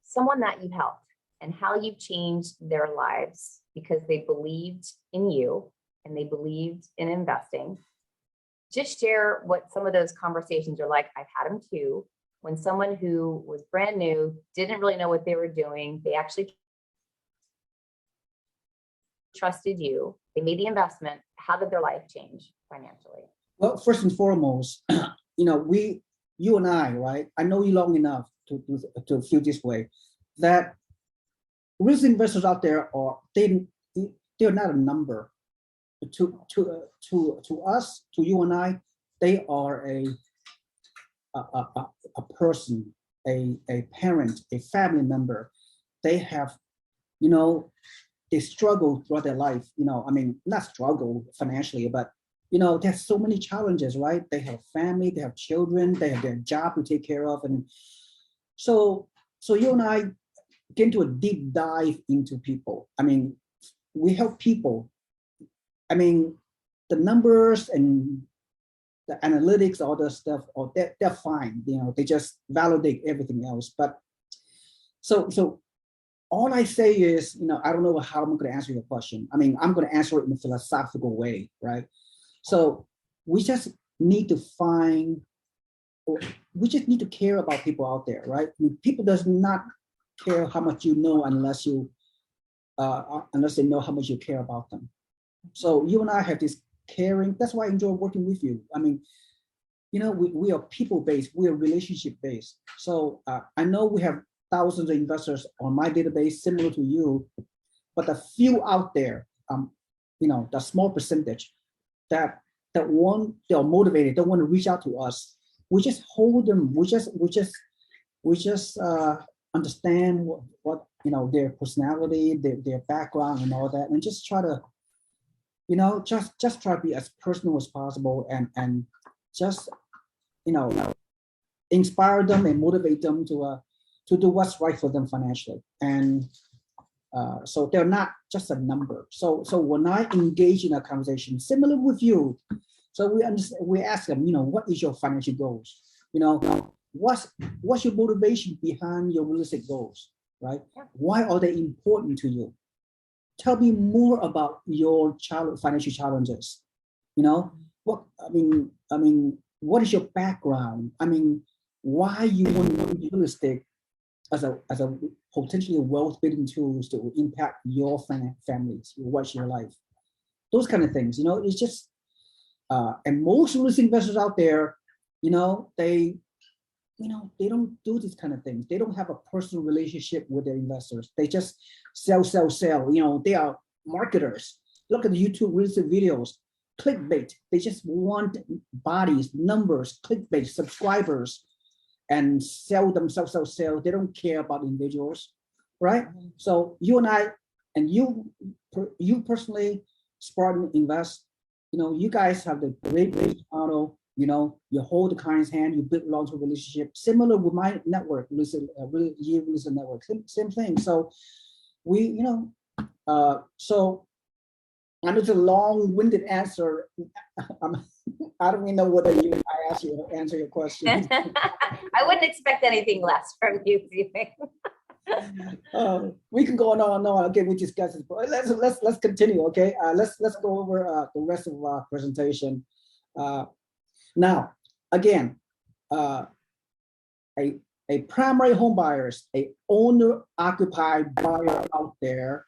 someone that you've helped and how you've changed their lives because they believed in you and they believed in investing. Just share what some of those conversations are like. I've had them too. When someone who was brand new, didn't really know what they were doing, they actually trusted you, they made the investment. How did their life change financially? Well, first and foremost, you and I, right? I know you long enough to feel this way, that risk investors out there they're not a number. To us, to you and I, they are a person, a parent, a family member. They have, they struggle throughout their life. I mean, not struggle financially, but there's so many challenges, right? They have family, they have children, they have their job to take care of, and so you and I get into a deep dive into people. I mean, we help people. I mean, the numbers and the analytics, all the stuff, they're fine. They just validate everything else. But so all I say is, I don't know how I'm going to answer your question. I mean, I'm going to answer it in a philosophical way, right? So we just need to care about people out there, right? I mean, people does not care how much you know unless they know how much you care about them. So you and I have this caring. That's why I enjoy working with you. I mean, we are people-based, we are relationship-based. So I know we have thousands of investors on my database similar to you, but the few out there, the small percentage that they're motivated, they want to reach out to us. We just hold them. We just understand what their personality, their background, and all that, and just try to, just try to be as personal as possible, and just inspire them and motivate them to do what's right for them financially. And so they're not just a number. So when I engage in a conversation similar with you, so we ask them, what is your financial goals? What's your motivation behind your real estate goals, right? Why are they important to you? Tell me more about your financial challenges. What is your background? I mean, why you want real estate as a potentially wealth-building tools to impact your families, what's your life, those kind of things. It's just and most real estate investors out there, they don't do these kind of things. They don't have a personal relationship with their investors. They just sell. They are marketers. Look at the YouTube real estate videos, clickbait. They just want bodies, numbers, clickbait, subscribers, and sell. They don't care about individuals, right? So you and I, and you personally, Spartan Invest, you guys have the great model. You hold the client's hand, you build long-term relationship, similar with my network, real estate network, same thing. So so I know it's a long-winded answer. I don't even know what I asked you to answer your question. I wouldn't expect anything less from you, we can go on and on. Again, we discussed it, but let's continue. Okay, let's go over the rest of our presentation. Now, again, a primary home buyers, a owner-occupied buyer out there,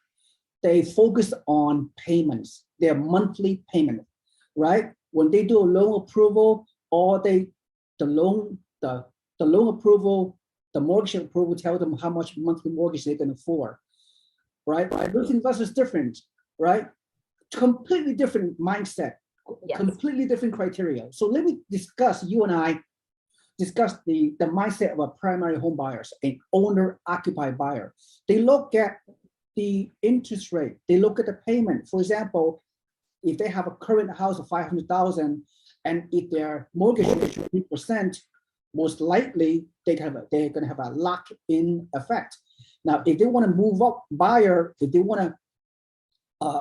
they focus on payments, their monthly payment, right? When they do a loan approval, or the loan approval, the mortgage approval tells them how much monthly mortgage they can afford, right? Those investors different, right? Completely different mindset, yes. Completely different criteria. So let me discuss, you and I discuss the mindset of a primary home buyers, an owner-occupied buyer. They look at the interest rate, they look at the payment. For example, if they have a current house of $500,000, and if their mortgage is 3%, most likely they're going to have a lock-in effect. Now, if they want to move up, if they want to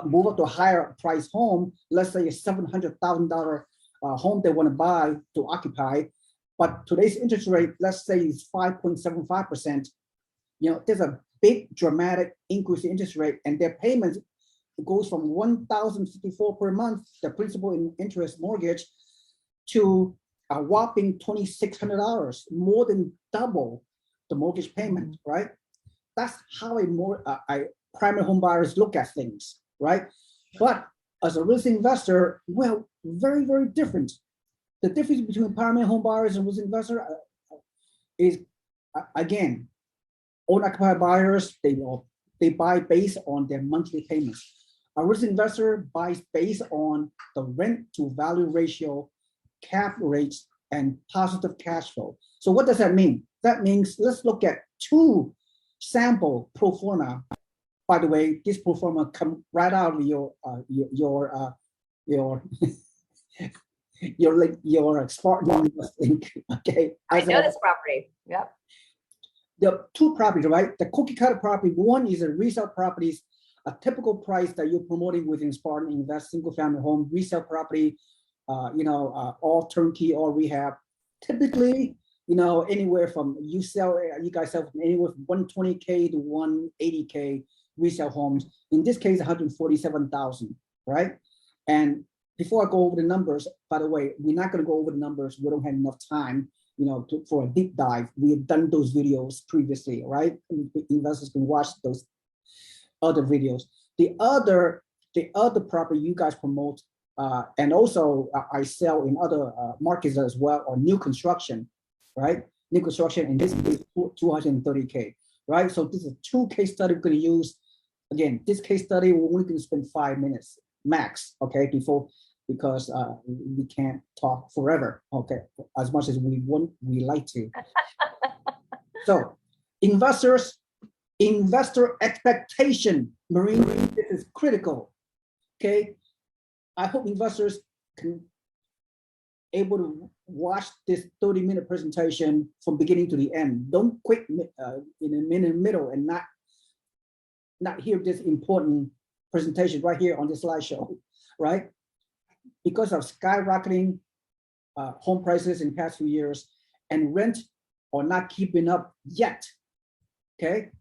move up to a higher price home, let's say a $700,000 home they want to buy to occupy, but today's interest rate, let's say, is 5.75%. There's a big dramatic increase in interest rate, and their payments goes from $1,054 per month, the principal and interest mortgage, to a whopping $2,600, more than double the mortgage payment, right? That's how a primary home buyers look at things. right? But as a real estate investor, well, very, very different. The difference between permanent home buyers and real estate investor is, again, owner-occupied buyers, they buy based on their monthly payments. A risk investor buys based on the rent to value ratio, cap rates, and positive cash flow. So what does that mean? That means let's look at two sample pro forma. By the way, this pro forma come right out of your Spartan Inc. Okay. I know this property. Yep. The two properties, right? The cookie cutter property, one is a resale properties, a typical price that you're promoting within Spartan Invest, single family home, resale property, all turnkey, all rehab. Typically, anywhere from you guys sell from anywhere from 120K to 180K resale homes. In this case, 147,000, right? And before I go over the numbers, by the way, we're not going to go over the numbers. We don't have enough time, for a deep dive. We have done those videos previously, right? Investors can watch those other videos. The other property you guys promote, and also I sell in other markets as well, or new construction, right? New construction, and this is 230K, right? So this is a two case study we're going to use. Again, this case study, we're only going to spend 5 minutes max, okay, because we can't talk forever, okay, as much as we like to. So investor expectation, Marine, this is critical, okay? I hope investors can able to watch this 30-minute presentation from beginning to the end. Don't quit in the middle and not hear this important presentation right here on the slideshow, right? Because of skyrocketing home prices in the past few years, and rent are not keeping up yet. Okay.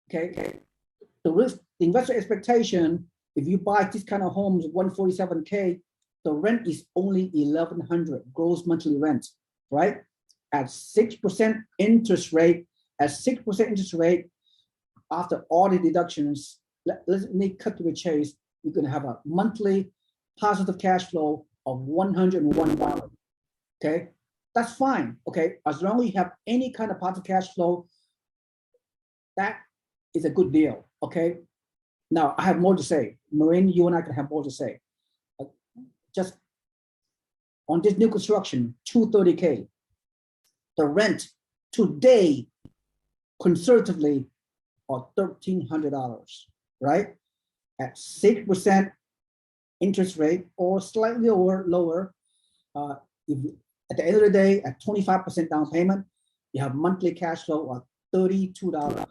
The investor expectation, if you buy this kind of homes, 147K, the rent is only 1,100 gross monthly rent, right? At 6% interest rate, after all the deductions, let's cut to the chase. You're going to have a monthly positive cash flow of $101. Okay, that's fine. Okay, as long as you have any kind of positive cash flow, that is a good deal. Okay, now I have more to say. Maureen, you and I can have more to say. Just on this new construction, 230K, the rent today, conservatively, are $1,300, right? At 6% interest rate or slightly lower. At the end of the day, at 25% down payment, you have monthly cash flow of $32.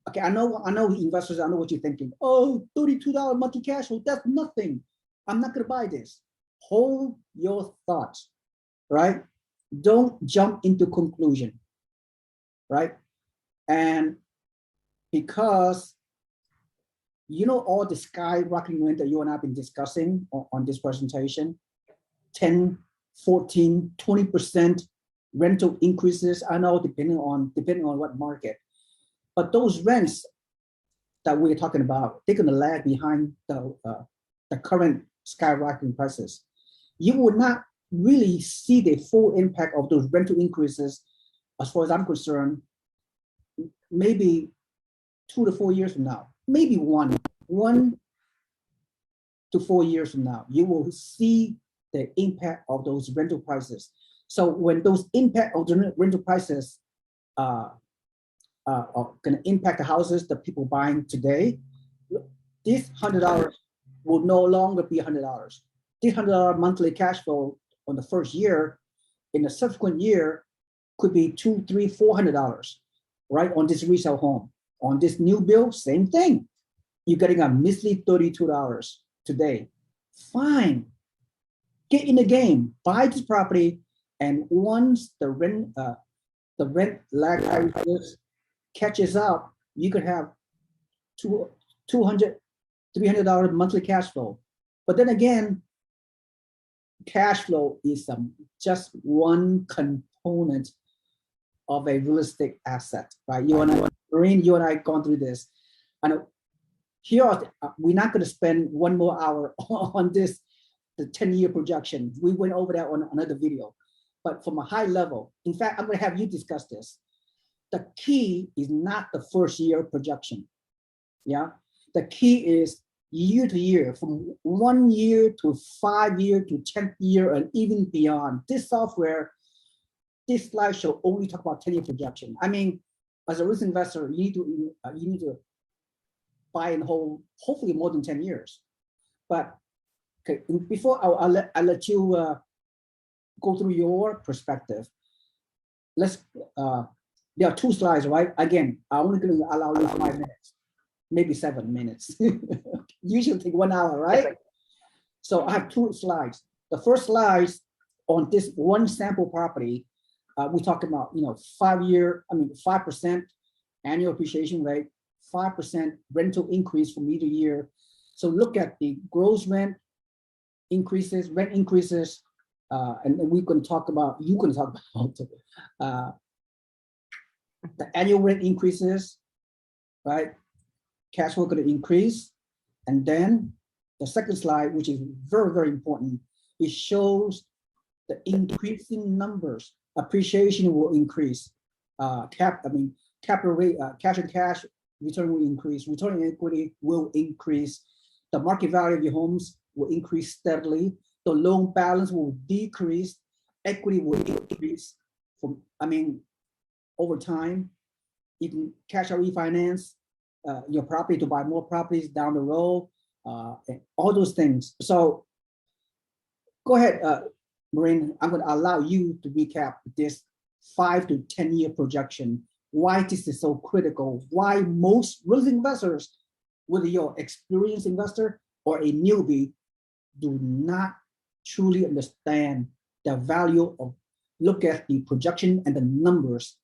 Okay, I know investors, I know what you're thinking. Oh, $32 monthly cash flow, that's nothing. I'm not gonna buy this. Hold your thoughts, right? Don't jump into conclusion, right? And because all the skyrocketing rent that you and I have been discussing on this presentation, 10, 14, 20% rental increases. I know depending on what market, but those rents that we're talking about, they're going to lag behind the current skyrocketing prices. You will not really see the full impact of those rental increases, as far as I'm concerned, maybe 2 to 4 years from now, maybe one to 4 years from now, you will see the impact of those rental prices. So when those impact of the rental prices are going to impact the houses that people buying today, this $100 will no longer be $100. This $100 monthly cash flow on the first year, in the subsequent year, could be $200, $300, $400, right? On this resale home. On this new build, same thing. You're getting a measly $32 today. Fine. Get in the game. Buy this property, and once the rent lag catches up, you could have $200, $300 monthly cash flow. But then again, cash flow is just one component of a real estate asset, right? Marine, you and I have gone through this. And we're not going to spend one more hour on this, the 10-year projection. We went over that on another video. But from a high level, in fact, I'm going to have you discuss this. The key is not the first year projection. Yeah. The key is year to year, from 1 year to 5 year to 10th year and even beyond. This software, this slideshow only talk about 10-year projection. I mean, as a risk investor, you need to buy and hold hopefully more than 10 years. But okay, before I'll let you go through your perspective. Let's there are 2 slides, right? Again, I'm only going to allow you 5 minutes, maybe 7 minutes. Usually take 1 hour, right? So I have 2 slides. The first slide on this one sample property, we talk about 5% annual appreciation rate, 5% rental increase from year to year. So look at the gross rent increases, and we're going to talk about, the annual rent increases, right? Cash flow going to increase. And then the second slide, which is very, very important, it shows the increasing numbers. Appreciation will increase. Capital rate, cash and cash return will increase. Return on equity will increase. The market value of your homes will increase steadily. The loan balance will decrease. Equity will increase over time. You can cash out refinance your property to buy more properties down the road, and all those things. So go ahead, Maureen. I'm going to allow you to recap this 5 to 10 year projection. Why this is so critical? Why most real estate investors, whether you're an experienced investor or a newbie, do not truly understand the value of look at the projection and the numbers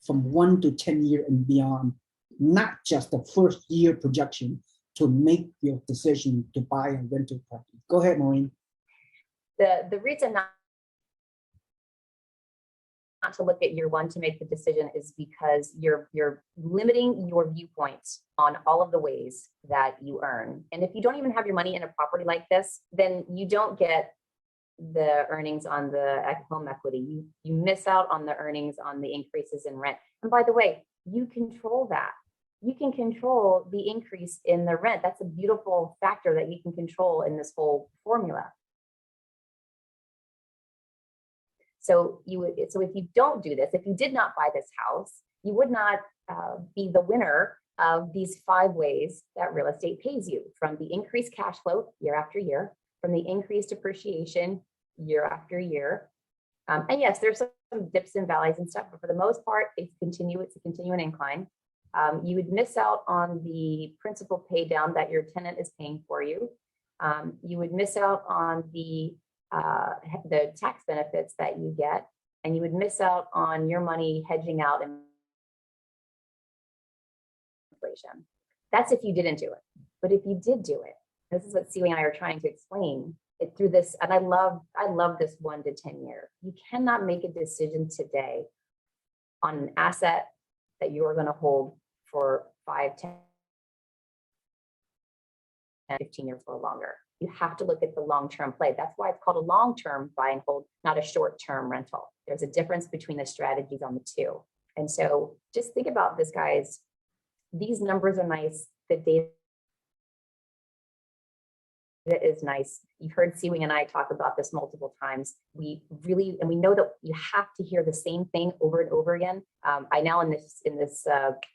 from 1 to 10 year and beyond, not just the first year projection to make your decision to buy a rental property. Go ahead, Maureen. The reason not to look at year 1 to make the decision is because you're limiting your viewpoints on all of the ways that you earn. And if you don't even have your money in a property like this, then you don't get the earnings on the home equity. You miss out on the earnings on the increases in rent. And by the way, you control that. You can control the increase in the rent. That's a beautiful factor that you can control in this whole formula. So if you don't do this, if you did not buy this house, you would not be the winner of these 5 ways that real estate pays you, from the increased cash flow year after year, from the increased appreciation year after year. And yes, there's some dips and valleys and stuff, but for the most part, it's a continuing incline. You would miss out on the principal pay down that your tenant is paying for you. You would miss out on the tax benefits that you get, and you would miss out on your money hedging out inflation. That's if you didn't do it. But if you did do it, this is what Siwei and I are trying to explain it through this. And I love this 1 to 10 year. You cannot make a decision today on an asset that you are going to hold for 5, 10, 15 years or longer. You have to look at the long-term play. That's why it's called a long-term buy and hold, not a short-term rental. There's a difference between the strategies on the 2. And so just think about this, guys. These numbers are nice. The data is nice. You've heard Siwei and I talk about this multiple times. We know that you have to hear the same thing over and over again. I now in this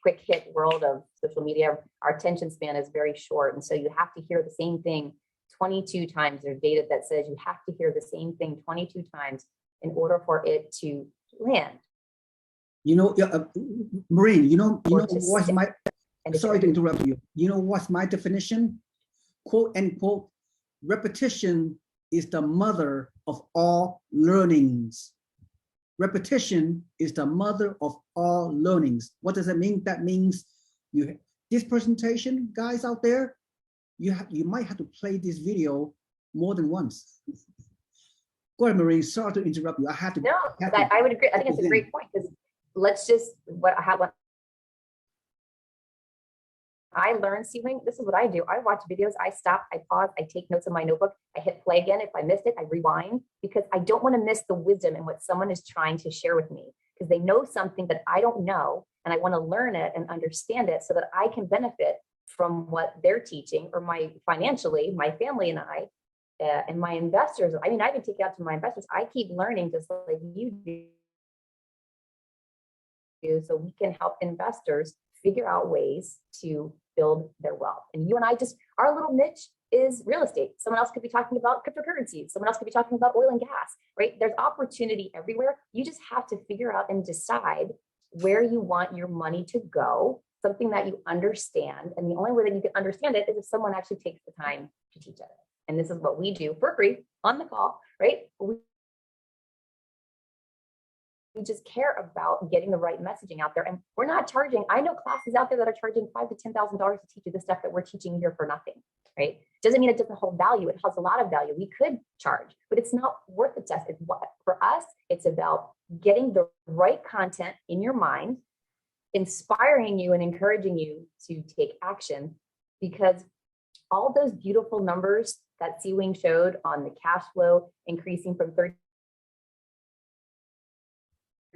quick hit world of social media, our attention span is very short. And so you have to hear the same thing 22 times. There's data that says you have to hear the same thing 22 times in order for it to land. Maureen, what's my, sorry to interrupt you. You know what's my definition? Quote unquote, repetition is the mother of all learnings. Repetition is the mother of all learnings. What does that mean? That means this presentation, guys out there, you might have to play this video more than once. Go ahead, Maureen. Sorry to interrupt you. I would agree. I think it's a great point, because let's just I learn sewing. This is what I do. I watch videos, I stop, I pause, I take notes in my notebook, I hit play again. If I missed it, I rewind because I don't want to miss the wisdom in what someone is trying to share with me because they know something that I don't know and I want to learn it and understand it so that I can benefit from what they're teaching or my financially, my family and I, and my investors. I mean, I even take it out to my investors. I keep learning just like you do so we can help investors figure out ways to build their wealth. And you and I just, our little niche is real estate. Someone else could be talking about cryptocurrency. Someone else could be talking about oil and gas, right? There's opportunity everywhere. You just have to figure out and decide where you want your money to go, something that you understand. And the only way that you can understand it is if someone actually takes the time to teach it. And this is what we do for free on the call, right? We just care about getting the right messaging out there. And we're not charging. I know classes out there that are charging $5,000 to $10,000 to teach you the stuff that we're teaching here for nothing, right? Doesn't mean it doesn't hold value. It has a lot of value. We could charge, but it's not worth the test. It's what, for us, it's about getting the right content in your mind, inspiring you and encouraging you to take action, because all those beautiful numbers that C-Wing showed on the cash flow increasing from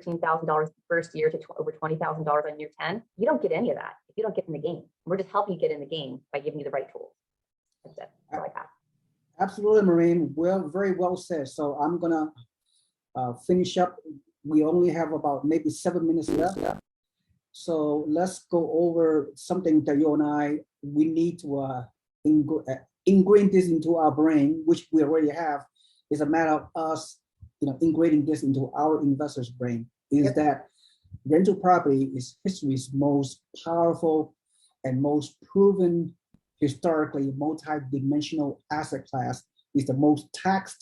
$13,000 first year to over $20,000 on year 10, you don't get any of that if you don't get in the game. We're just helping you get in the game by giving you the right tools. That's it. That's all I got. Absolutely, Maureen. Well, very well said. So I'm gonna finish up. We only have about maybe 7 minutes left. So let's go over something that you and we need to ingrain this into our brain, which we already have. It's a matter of us, integrating this into our investors' brain. Is that rental property is history's most powerful and most proven, historically multi-dimensional asset class. Is the most tax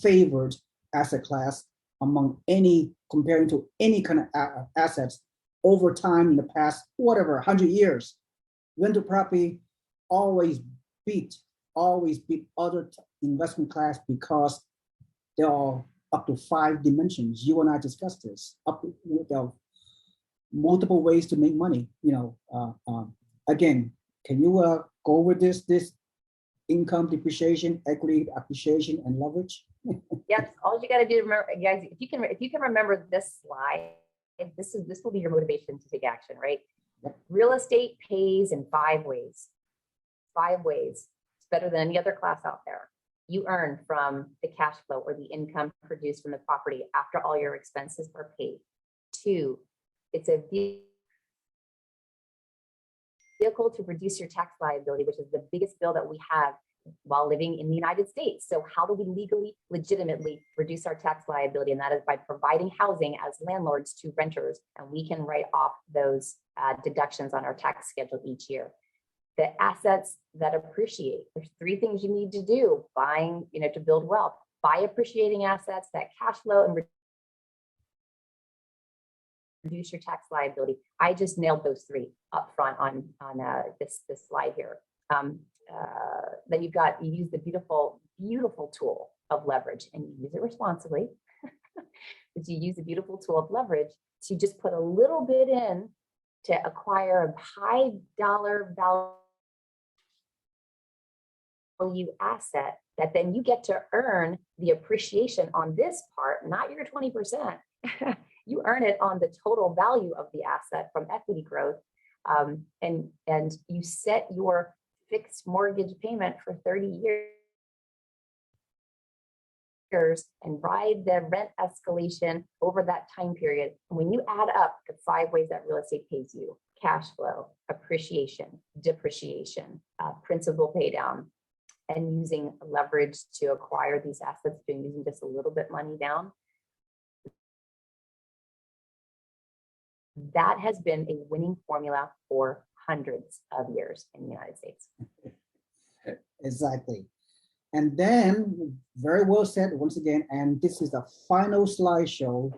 favored asset class among comparing to any kind of assets over time in the past, 100 years. Rental property always beat other investment class because they're all up to 5 dimensions. You and I discussed this. Multiple ways to make money. Again, can you go over this income depreciation, equity appreciation, and leverage? Yes, all you got to do, remember, guys, if you can remember this slide, this will be your motivation to take action, right? Yep. Real estate pays in 5 ways. 5 ways. It's better than any other class out there. You earn from the cash flow or the income produced from the property after all your expenses are paid. 2, it's a vehicle to reduce your tax liability, which is the biggest bill that we have while living in the United States. So how do we legally, legitimately reduce our tax liability? And that is by providing housing as landlords to renters, and we can write off those deductions on our tax schedule each year. The assets that appreciate, there's 3 things you need to do buying, to build wealth. Buy appreciating assets that cash flow and reduce your tax liability. I just nailed those 3 up front on this slide here. Then you use the beautiful tool of leverage, and you use it responsibly. But you use the beautiful tool of leverage to just put a little bit in to acquire a high dollar value asset that then you get to earn the appreciation on this part, not your 20%. You earn it on the total value of the asset from equity growth. And you set your fixed mortgage payment for 30 years and ride the rent escalation over that time period. And when you add up the 5 ways that real estate pays you: cash flow, appreciation, depreciation, principal pay down, and using leverage to acquire these assets, using just a little bit money down, that has been a winning formula for hundreds of years in the United States. Exactly. And then, very well said once again, and this is the final slideshow.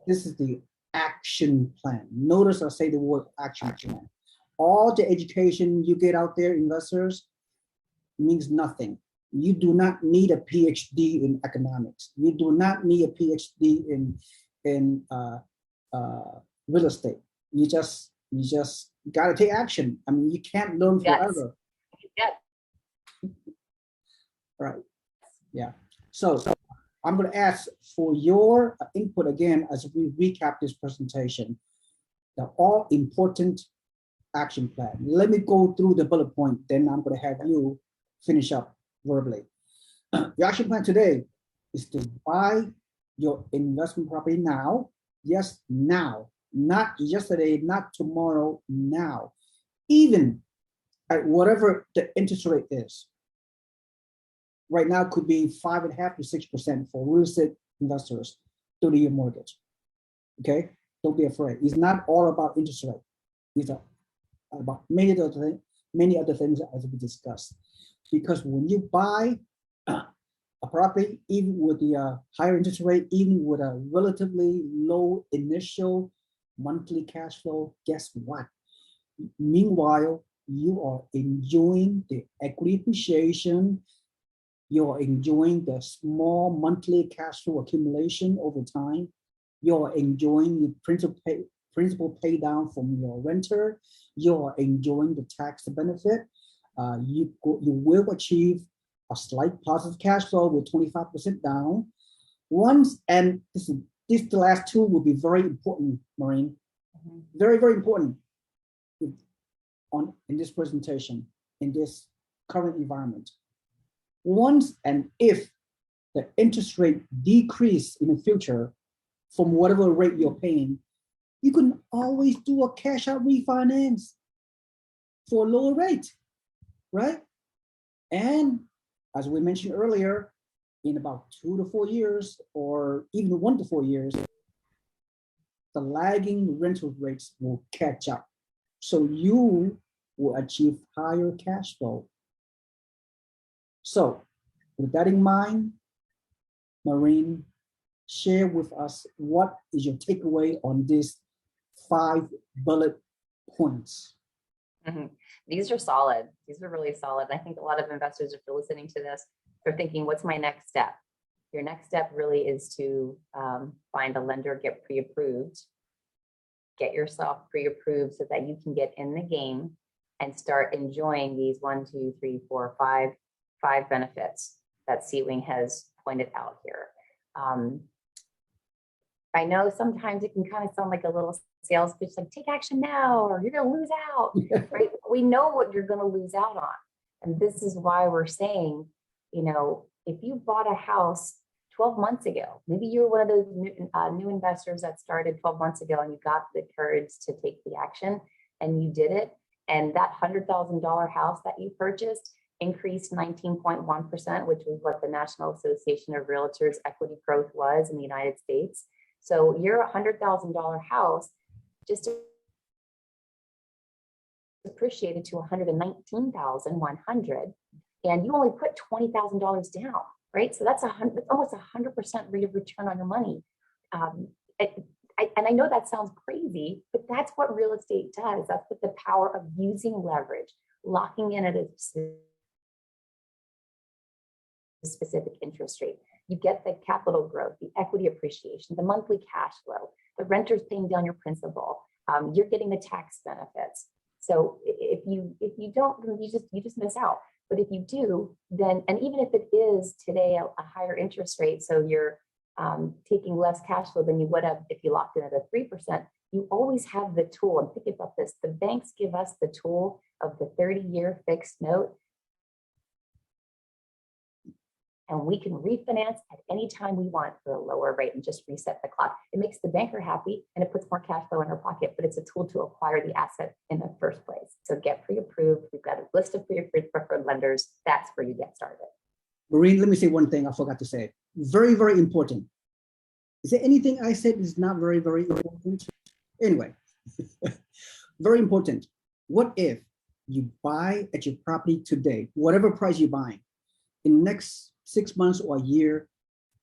This is the action plan. Notice I say the word action plan. All the education you get out there, investors, means nothing. You do not need a PhD in economics. You do not need a PhD in real estate. You just You just got to take action. I mean, you can't learn Yes. forever. Yeah. Right. Yeah. So I'm going to ask for your input again as we recap this presentation. The all important action plan. Let me go through the bullet point, then I'm going to have you finish up verbally. The action plan today is to buy your investment property now. Yes, now, not yesterday, not tomorrow, now. Even at whatever the interest rate is. Right now could be 5.5% to 6% for real estate investors, 30-year mortgage. Okay, don't be afraid. It's not all about interest rate. It's about many other things as we discussed. Because when you buy a property, even with the higher interest rate, even with a relatively low initial monthly cash flow, guess what? Meanwhile, you are enjoying the equity appreciation. You're enjoying the small monthly cash flow accumulation over time. You're enjoying the principal pay down from your renter. You're enjoying the tax benefit. You will achieve a slight positive cash flow with 25% down. Once, and this the last two will be very important, Maureen. Very, very important in this presentation, in this current environment. Once and if the interest rate decrease in the future from whatever rate you're paying, you can always do a cash out refinance for a lower rate, right? And as we mentioned earlier, in about 2 to 4 years, or even 1 to 4 years, the lagging rental rates will catch up. So you will achieve higher cash flow. So with that in mind, Maureen, share with us what is your takeaway on these 5 bullet points. These are solid. These are really solid. I think a lot of investors, if they're listening to this, they're thinking, what's my next step? Your next step really is to find a lender, get pre-approved, get yourself pre-approved so that you can get in the game and start enjoying these 1, 2, 3, 4, 5 benefits that C-Wing has pointed out here. I know sometimes it can kind of sound like a little sales pitch, like take action now, or you're going to lose out, right? We know what you're going to lose out on. And this is why we're saying, you know, if you bought a house 12 months ago, maybe you were one of those new investors that started 12 months ago and you got the courage to take the action and you did it. And that $100,000 house that you purchased increased 19.1%, which was what the National Association of Realtors equity growth was in the United States. So your $100,000 house just appreciated to $119,100, and you only put $20,000 down, right? So that's almost 100% rate of return on your money. And I know that sounds crazy, but that's what real estate does. That's what the power of using leverage, locking in at a specific interest rate. You get the capital growth, the equity appreciation, the monthly cash flow, the renters paying down your principal. You're getting the tax benefits. So if you don't, you just miss out. But if you do, then, and even if it is today a higher interest rate, so you're taking less cash flow than you would have if you locked in at a 3%, you always have the tool. And think about this, the banks give us the tool of the 30-year fixed note. And we can refinance at any time we want for a lower rate and just reset the clock. It makes the banker happy and it puts more cash flow in her pocket, but it's a tool to acquire the asset in the first place. So get pre-approved. We've got a list of pre-approved preferred lenders. That's where you get started. Maureen, let me say one thing I forgot to say. Very, very important. Is there anything I said is not very, very important? Anyway, very important. What if you buy at your property today, whatever price you're buying, in the next 6 months or a year,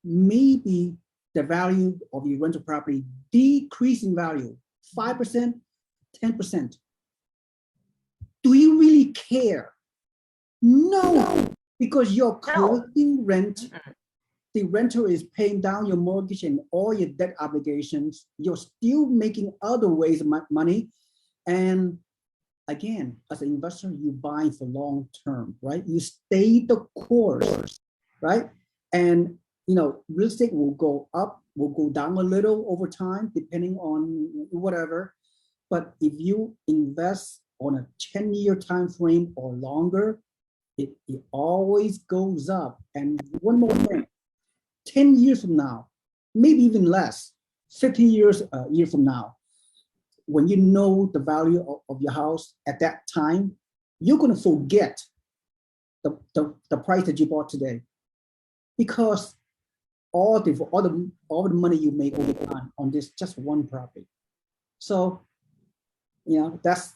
maybe the value of your rental property decrease in value, 5%, 10%. Do you really care? No, because you're collecting rent. The renter is paying down your mortgage and all your debt obligations. You're still making other ways of money. And again, as an investor, you buy for long term, right? You stay the course, right? And real estate will go up, will go down a little over time, depending on whatever. But if you invest on a 10-year time frame or longer, it always goes up. And one more thing, 10 years from now, maybe even less, 15 years a year from now, when you know the value of your house at that time, you're going to forget the price that you bought today, because all the money you made over time on this just one property. So that's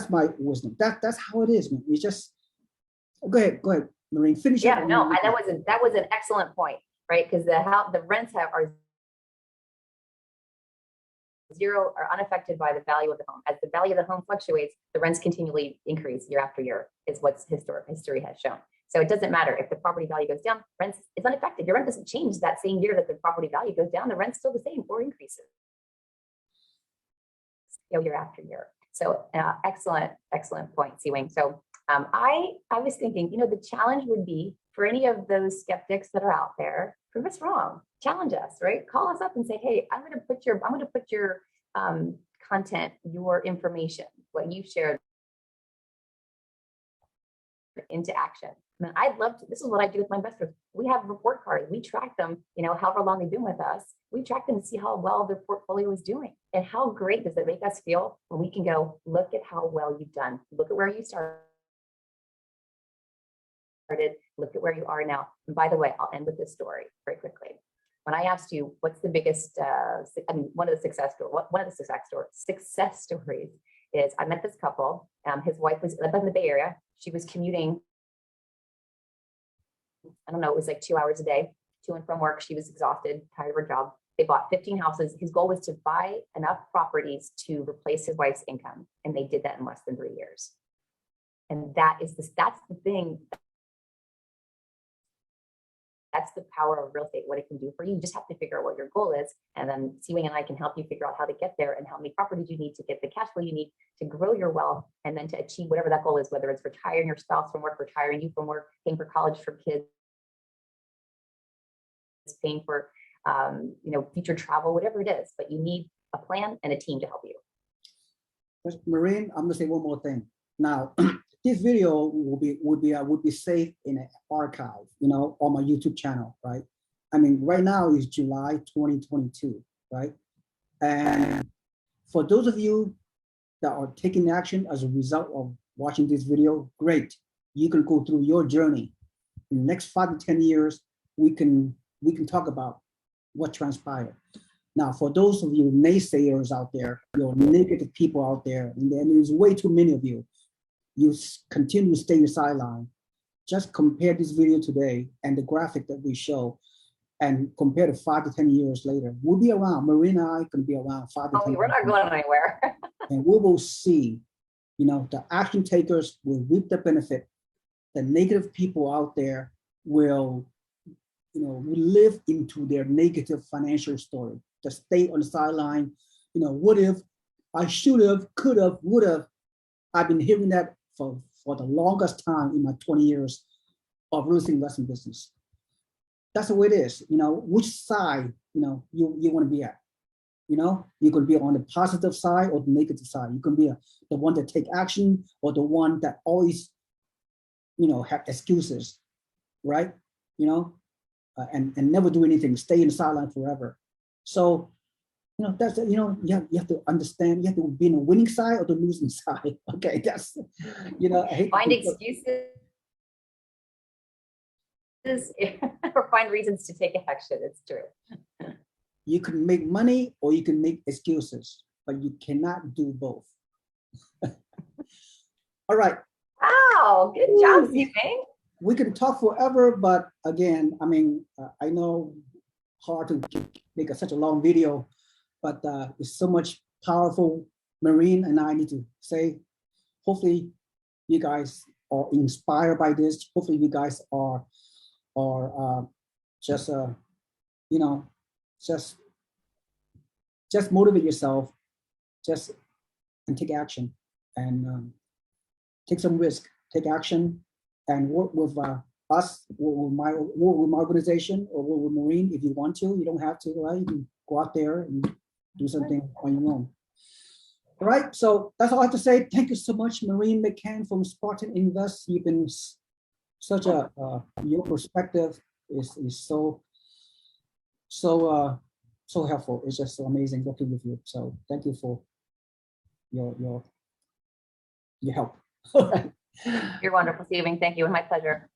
my wisdom. That's how it is, man. You just go ahead, Maureen, finish Yeah, up. no, that was an excellent point, right? Because the rents are zero, are unaffected by the value of the home. As the value of the home fluctuates, the rents continually increase year after year, is what history has shown. So it doesn't matter if the property value goes down, rents is unaffected. Your rent doesn't change that same year that the property value goes down. The rent's still the same or increases year after year. So excellent point, Siwing. So I was thinking, the challenge would be for any of those skeptics that are out there, prove us wrong, challenge us, right? Call us up and say, hey, I'm going to put your content, your information, what you shared, into action. I mean, I'd love to. This is what I do with my investors. We have report cards. We track them, however long they've been with us. We track them to see how well their portfolio is doing. And how great does it make us feel when we can go, look at how well you've done. Look at where you started. Look at where you are now. And by the way, I'll end with this story very quickly. When I asked you, what's the biggest, one of the success stories is I met this couple. His wife lived in the Bay Area. She was commuting, I don't know, it was like 2 hours a day to and from work. She was exhausted, tired of her job. They bought 15 houses. His goal was to buy enough properties to replace his wife's income. And they did that in less than 3 years. And that's the thing. That's the power of real estate, what it can do for you. You just have to figure out what your goal is. And then Siwing and I can help you figure out how to get there and how many properties you need to get the cash flow you need to grow your wealth and then to achieve whatever that goal is, whether it's retiring your spouse from work, retiring you from work, paying for college for kids, paying for future travel, whatever it is. But you need a plan and a team to help you. Maureen, I'm gonna say one more thing. Now, this video would be saved in an archive, on my YouTube channel, right? I mean, right now is July 2022, right? And for those of you that are taking action as a result of watching this video, great. You can go through your journey. In the next 5 to 10 years, we can talk about what transpired. Now, for those of you naysayers out there, your negative people out there, and there's way too many of you, you continue to stay in the sideline. Just compare this video today and the graphic that we show and compare to 5 to 10 years later. We'll be around. Marina and I can be around 5 to 10 years. We're not going anywhere. And we will see, the action takers will reap the benefit. The negative people out there will, live into their negative financial story. Just stay on the sideline. What if, I should have, could have, would have. I've been hearing that for the longest time in my 20 years of real estate investment business. That's the way it is. Which side, you want to be at. You can be on the positive side or the negative side. You can be the one that take action or the one that always, have excuses, right? And never do anything, stay in the sideline forever. So, that's, you have to understand, you have to be in the winning side or the losing side. Okay, that's, I hate find excuses or find reasons to take action. It's true. You can make money or you can make excuses, but you cannot do both. All right. Wow, good job, Siwing. We can talk forever, but again, I mean, I know hard to make such a long video, but it's so much powerful. Maureen and I need to say, hopefully you guys are inspired by this. Hopefully you guys are just, just motivate yourself. Just and take action and take some risk, take action, and work with us, work with my organization, or work with Marine if you want to. You don't have to, right? You can go out there and do something on your own. All right, so that's all I have to say. Thank you so much, Marine McCann from Spartan Invest. You've been such a your perspective is so helpful. It's just so amazing working with you. So thank you for your help. All right. You're wonderful, Stephen. Thank you. My pleasure.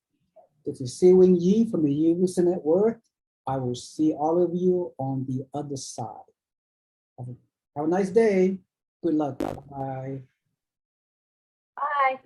This is Siwing Yi from the User Network. I will see all of you on the other side. Have a nice day. Good luck. Bye. Bye.